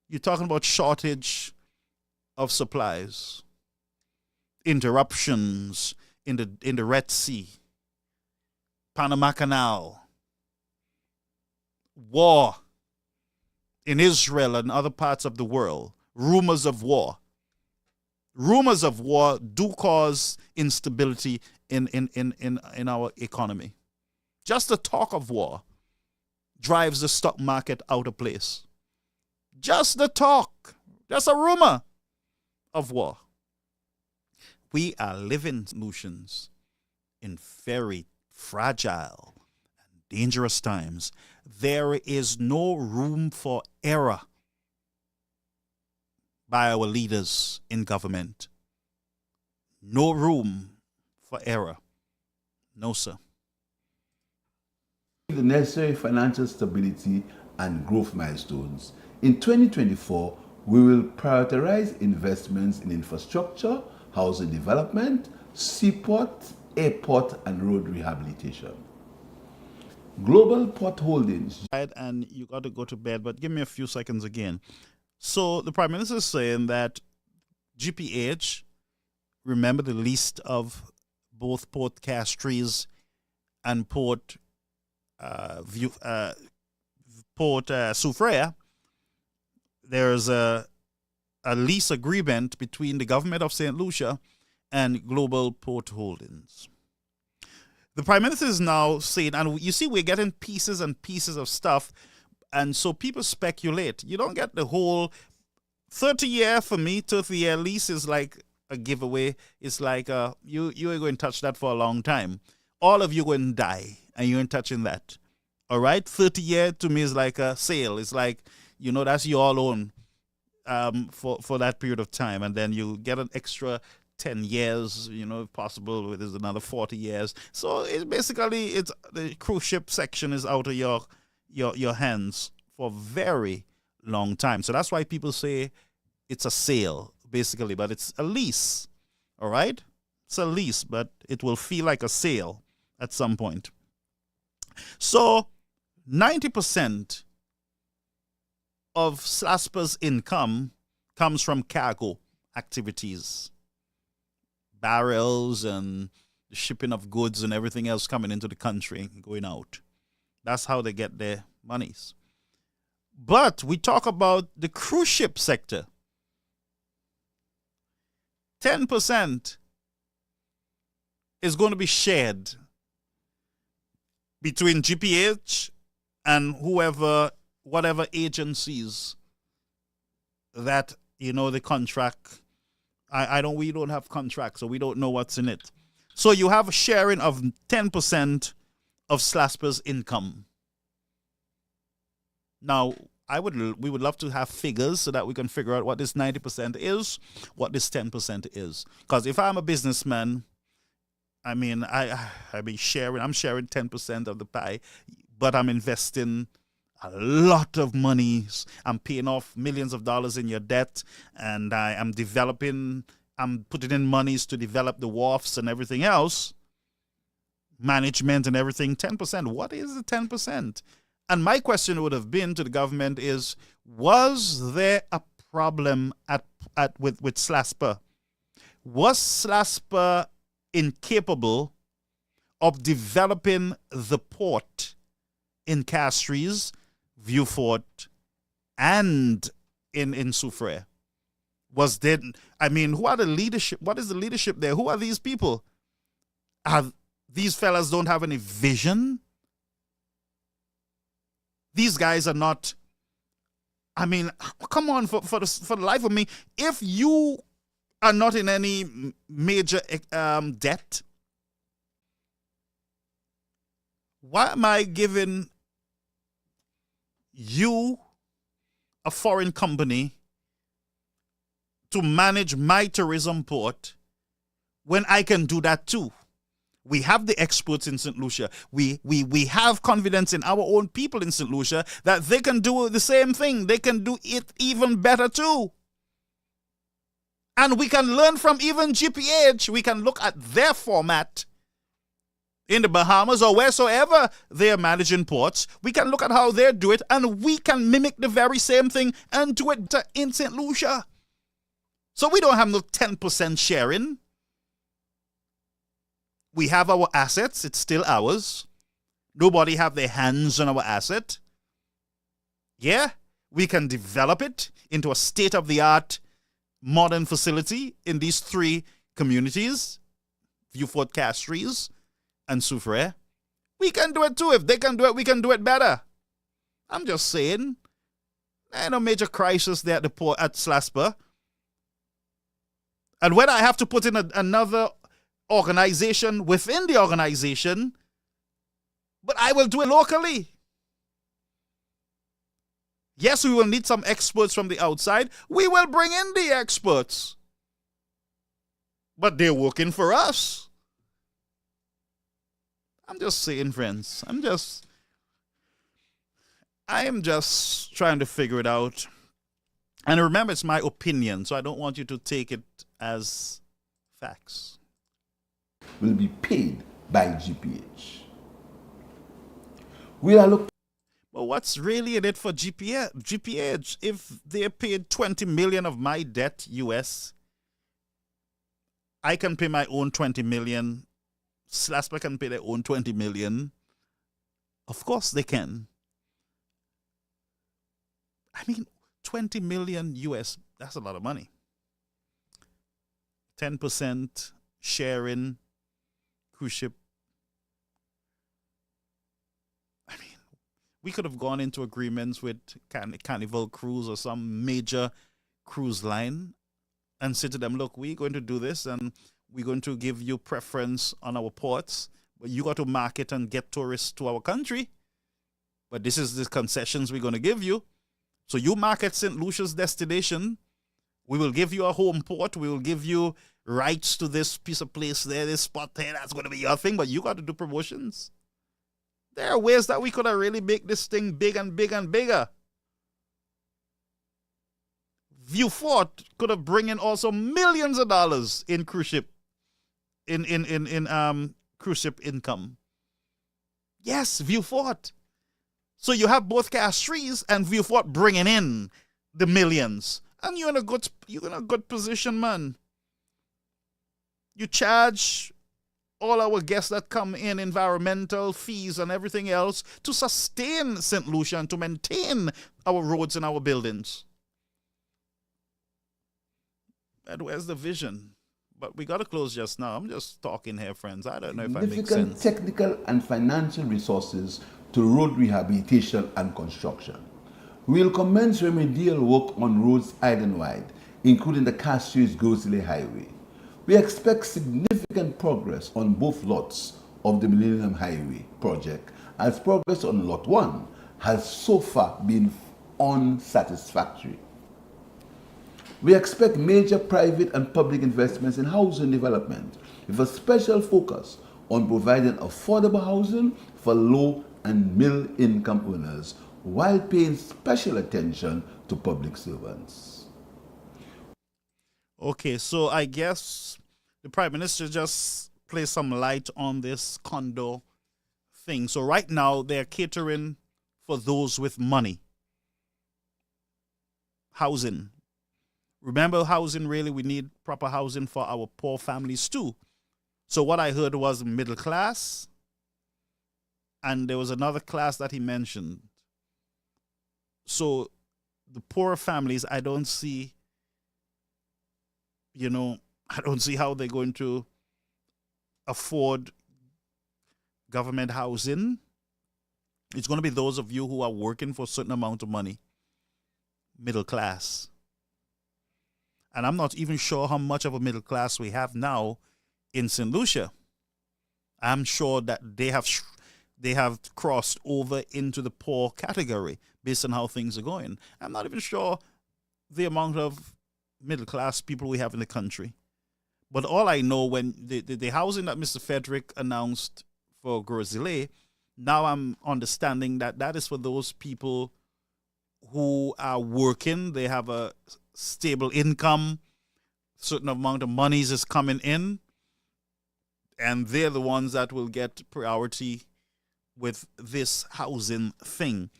you're talking about shortage of supplies, interruptions in the Red Sea, Panama Canal, war in Israel and other parts of the world, rumors of war. Rumors of war do cause instability in our economy. Just the talk of war drives the stock market out of place. Just the talk, just a rumor of war. We are living solutions in very fragile and dangerous times. There is no room for error by our leaders in government. No room for error. No, sir. The necessary financial stability and growth milestones. In 2024, we will prioritize investments in infrastructure, housing development, seaport, airport, and road rehabilitation. Global Port Holdings. And you got to go to bed, but give me a few seconds again. So the Prime Minister is saying that GPH, remember the list of both Port Castries and Port Soufriere, there's a lease agreement between the government of St. Lucia and Global Port Holdings. The Prime Minister is now saying, and you see we're getting pieces and pieces of stuff, and so people speculate. You don't get the whole 30-year, for me, 30-year lease is like a giveaway. It's like you are going to touch that for a long time. All of you are going to die, and you ain't touching that. All right? 30-year to me is like a sale. It's like, that's your all own for that period of time, and then you get an extra 10 years, if possible, there's another 40 years. So it's basically, the cruise ship section is out of your hands for a very long time. So that's why people say it's a sale, basically, but it's a lease. All right? It's a lease, but it will feel like a sale at some point. So 90% of SLASPA's income comes from cargo activities. Barrels and the shipping of goods and everything else coming into the country and going out. That's how they get their monies. But we talk about the cruise ship sector. 10% is going to be shared between GPH and whatever agencies that, the contract. We don't have contracts, so we don't know what's in it. So you have a sharing of 10% of SLASPA's income. Now, we would love to have figures so that we can figure out what this 90% is, what this 10% is. Because if I'm a businessman, I'm sharing 10% of the pie, but I'm investing a lot of monies. I'm paying off millions of dollars in your debt, and I'm putting in monies to develop the wharfs and everything else, management and everything. 10%. What is the 10%? And my question would have been to the government is, was there a problem with SLASPA? Was SLASPA incapable of developing the port in Castries, Vieux-Fort, and in Soufriere? Who are the leadership? What is the leadership there? Who are these people? These fellas don't have any vision? These guys are not, come on, for the life of me, if you are not in any major debt, why am I giving you, a foreign company, to manage my tourism port when I can do that too? We have the experts in St. Lucia. We have confidence in our own people in St. Lucia that they can do the same thing. They can do it even better too. And we can learn from even GPH. We can look at their format in the Bahamas or wheresoever they are managing ports. We can look at how they do it, and we can mimic the very same thing and do it in St. Lucia. So we don't have no 10% sharing. We have our assets. It's still ours. Nobody have their hands on our asset. Yeah, we can develop it into a state-of-the-art modern facility in these three communities, Vieux-Fort, Castries, and Soufriere. We can do it too. If they can do it, we can do it better. I'm just saying. There's no major crisis there at the port at SLASPA. And when I have to put in another organization within the organization, But I will do it locally. Yes, we will need some experts from the outside. We will bring in the experts. But they're working for us. I'm just saying, friends. I am just trying to figure it out. And remember, it's my opinion, so I don't want you to take it as facts. Will be paid by GPH. We are looking. But what's really in it for GPH? If they paid 20 million of my debt US, I can pay my own 20 million. SLASPA can pay their own 20 million. Of course they can. I mean, 20 million US, that's a lot of money. 10% sharing cruise ship. I mean, we could have gone into agreements with Carnival Cruise or some major cruise line and say to them, look, we're going to do this and we're going to give you preference on our ports, but you got to market and get tourists to our country. But this is the concessions we're going to give you. So you market St. Lucia's destination. We will give you a home port. We will give you rights to this piece of place there, this spot there. That's going to be your thing, but you got to do promotions. There are ways that we could have really make this thing big and big and bigger. Viewfort could have bring in also millions of dollars in cruise ship, in cruise ship income. Yes, Viewfort. So you have both Castries and Viewfort bringing in the millions, and you're in a good position, man. You charge all our guests that come in environmental fees and everything else to sustain St. Lucia and to maintain our roads and our buildings. And where's the vision? But we got to close just now. I'm just talking here, friends. I don't know if I make sense. Significant technical and financial resources to road rehabilitation and construction. We will commence remedial work on roads island-wide, including the Castries-Grosley Highway. We expect significant progress on both lots of the Millennium Highway project, as progress on Lot 1 has so far been unsatisfactory. We expect major private and public investments in housing development, with a special focus on providing affordable housing for low and middle income earners, while paying special attention to public servants. Okay, so I guess the Prime Minister just placed some light on this condo thing. So right now they're catering for those with money. Housing. Remember, housing, really, we need proper housing for our poor families too. So what I heard was middle class, and there was another class that he mentioned. So the poorer families, I don't see how they're going to afford government housing. It's going to be those of you who are working for a certain amount of money, middle class. And I'm not even sure how much of a middle class we have now in St. Lucia. I'm sure that they have crossed over into the poor category based on how things are going. I'm not even sure the amount of middle class people we have in the country. But all I know, when the housing that Mr. Frederick announced for Grosley, now I'm understanding that that is for those people who are working. They have a stable income, certain amount of monies is coming in, and they're the ones that will get priority with this housing thing.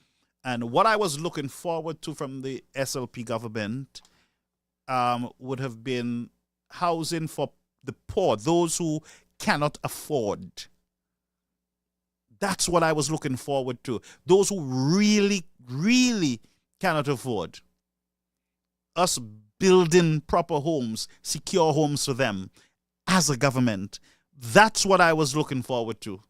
And what I was looking forward to from the SLP government would have been housing for the poor, those who cannot afford. That's what I was looking forward to. Those who really, really cannot afford. Us building proper homes, secure homes for them as a government. That's what I was looking forward to.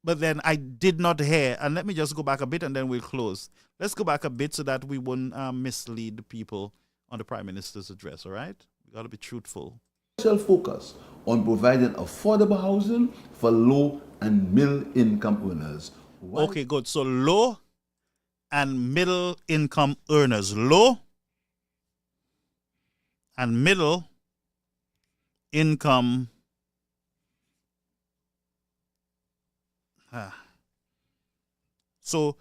But then I did not hear, and let me just go back a bit and then we'll close. Let's go back a bit so that we won't mislead the people on the Prime Minister's address, all right? We got to be truthful. special focus on providing affordable housing for low and middle income earners. Okay, good. So low and middle income earners. Low and middle income. So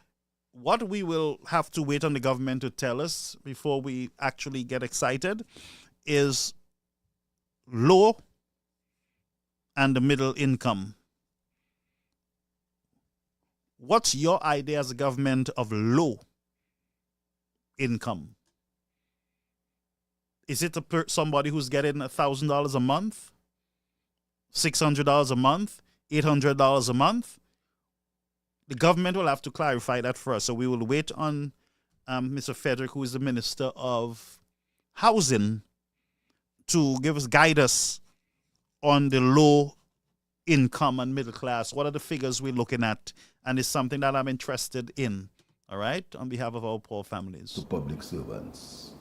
what we will have to wait on the government to tell us before we actually get excited is low and the middle income. What's your idea as a government of low income? Is it somebody who's getting $1,000 a month, $600 a month, $800 a month? The government will have to clarify that for us. So we will wait on Mr. Frederick, who is the Minister of Housing, to guide us on the low income and middle class. What are the figures we're looking at? And it's something that I'm interested in, all right, on behalf of our poor families. To public servants.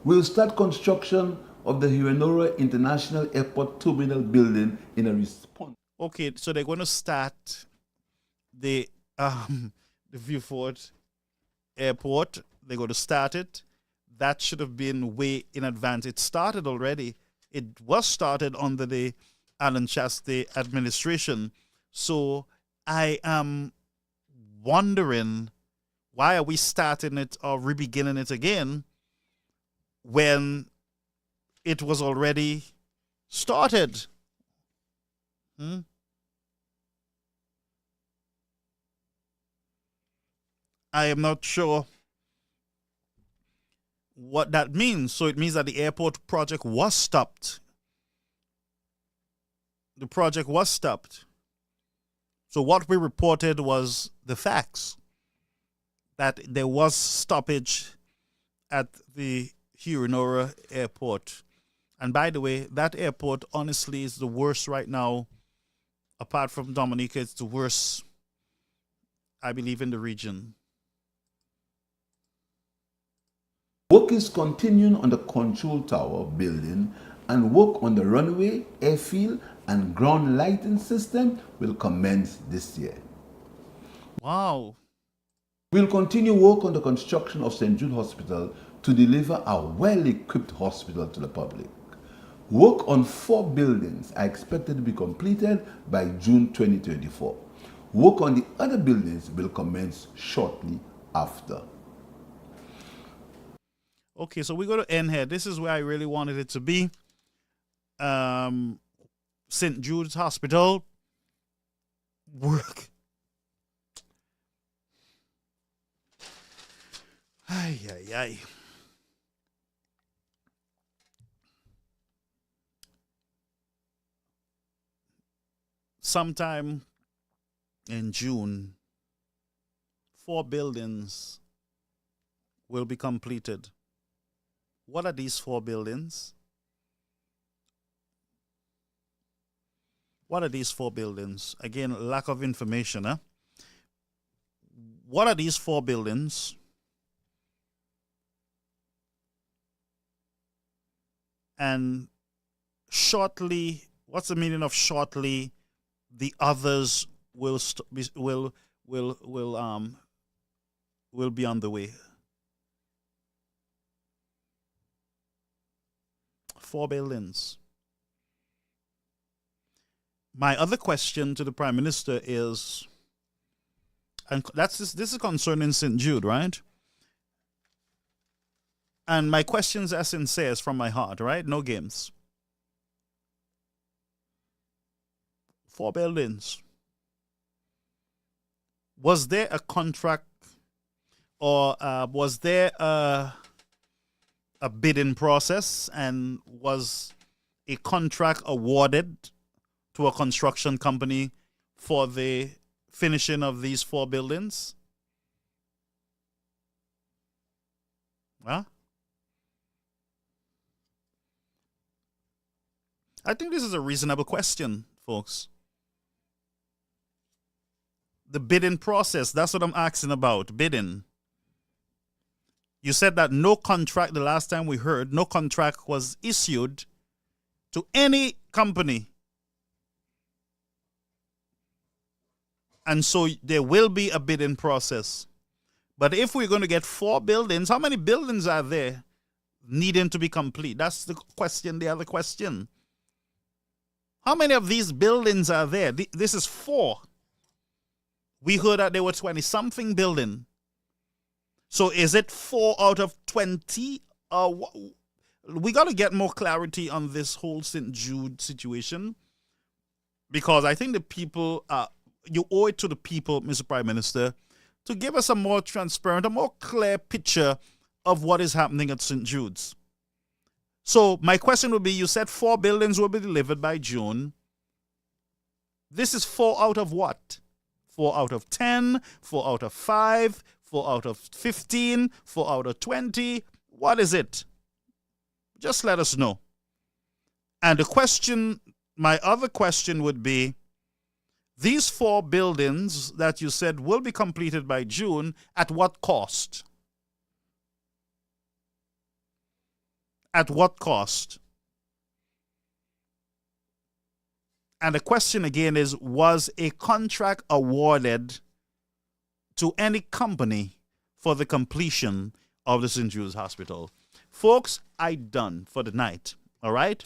We'll start construction of the Hiranora International Airport Terminal building in a response. Okay, so they're going to start the Viewfort Airport. They're going to start it. That should have been way in advance. It started already. It was started under the Alan Chaste administration. So I am wondering, why are we starting it or re-beginning it again when it was already started? I am not sure what that means. So it means that the airport project was stopped. The project was stopped. So what we reported was the facts, that there was stoppage at the Hiranora Airport. And by the way, that airport honestly is the worst right now. Apart from Dominica, it's the worst, I believe, in the region. Work is continuing on the control tower building, and work on the runway, airfield, and ground lighting system will commence this year. Wow. We'll continue work on the construction of St. Jude Hospital to deliver a well-equipped hospital to the public. Work on 4 buildings are expected to be completed by June 2024. Work on the other buildings will commence shortly after. Okay, so we're going to end here. This is where I really wanted it to be. St. Jude's Hospital. Work. Ay, ay, ay. Sometime in June, 4 buildings will be completed. What are these 4 buildings? What are these 4 buildings? Again, lack of information. Huh? What are these 4 buildings? And shortly, what's the meaning of shortly? The others will be on the way. 4 buildings. My other question to the Prime Minister is, and this is concerning St. Jude, right? And my questions are sincere, from my heart, right? No games. 4 buildings. Was there a contract, or was there a bidding process, and was a contract awarded to a construction company for the finishing of these 4 buildings? Huh? I think this is a reasonable question, folks. The bidding process, that's what I'm asking about, bidding. You said that no contract, the last time we heard, no contract was issued to any company. And so there will be a bidding process. But if we're going to get 4 buildings, how many buildings are there needing to be complete? That's the question, the other question. How many of these buildings are there? This is 4. We heard that there were 20-something buildings. So is it 4 out of 20? We got to get more clarity on this whole St. Jude situation, because I think the people, you owe it to the people, Mr. Prime Minister, to give us a more transparent, a more clear picture of what is happening at St. Jude's. So my question would be, you said 4 buildings will be delivered by June. This is 4 out of what? 4 out of 10, 4 out of 5, 4 out of 15, 4 out of 20. What is it? Just let us know. And the question, my other question would be, these 4 buildings that you said will be completed by June, at what cost? At what cost? And the question again is, was a contract awarded to any company for the completion of the St. Jude's Hospital? Folks, I done for the night, all right?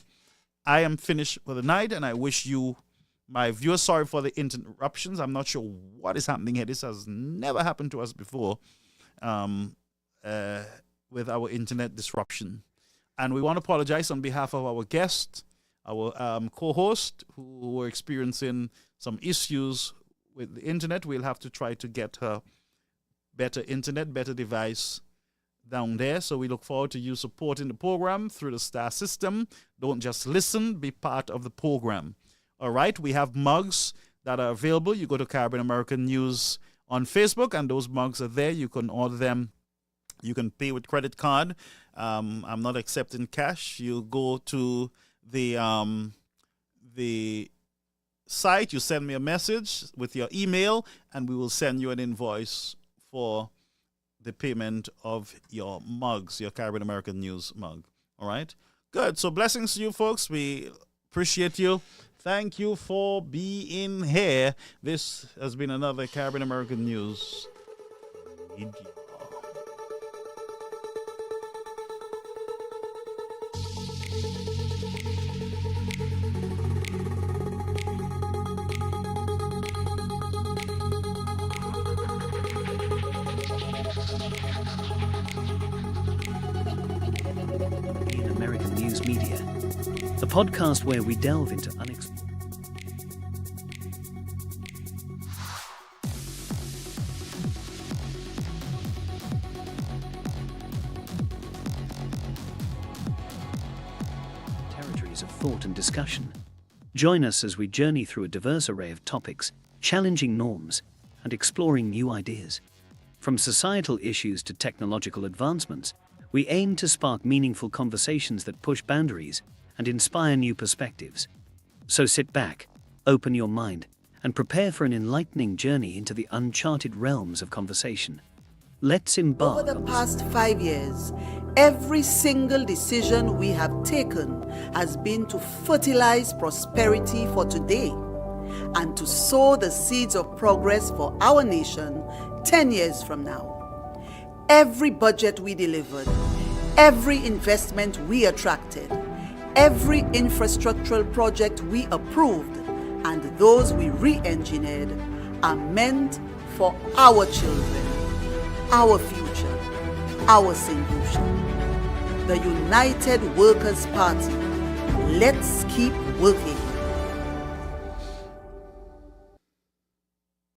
I am finished for the night, and I wish you, my viewers, sorry for the interruptions. I'm not sure what is happening here. This has never happened to us before with our internet disruption. And we want to apologize on behalf of our guest, our co-host, who were experiencing some issues with the internet. We'll have to try to get her better internet, better device down there. So we look forward to you supporting the program through the star system. Don't just listen, be part of the program. All right, we have mugs that are available. You go to Caribbean American News on Facebook, and those mugs are there. You can order them. You can pay with credit card. I'm not accepting cash. You go to the site, you send me a message with your email, and we will send you an invoice for the payment of your mugs, your Caribbean American News mug. All right? Good. So blessings to you folks. We appreciate you. Thank you for being here. This has been another Caribbean American News Media. Media, the podcast where we delve into unexplored. Territories of thought and discussion. Join us as we journey through a diverse array of topics, challenging norms, and exploring new ideas. From societal issues to technological advancements, we aim to spark meaningful conversations that push boundaries and inspire new perspectives. So sit back, open your mind, and prepare for an enlightening journey into the uncharted realms of conversation. Let's embark. Over the past 5 years, every single decision we have taken has been to fertilize prosperity for today and to sow the seeds of progress for our nation 10 years from now. Every budget we delivered, every investment we attracted, every infrastructural project we approved, and those we re-engineered are meant for our children, our future, our St. Lucia. The United Workers' Party. Let's keep working.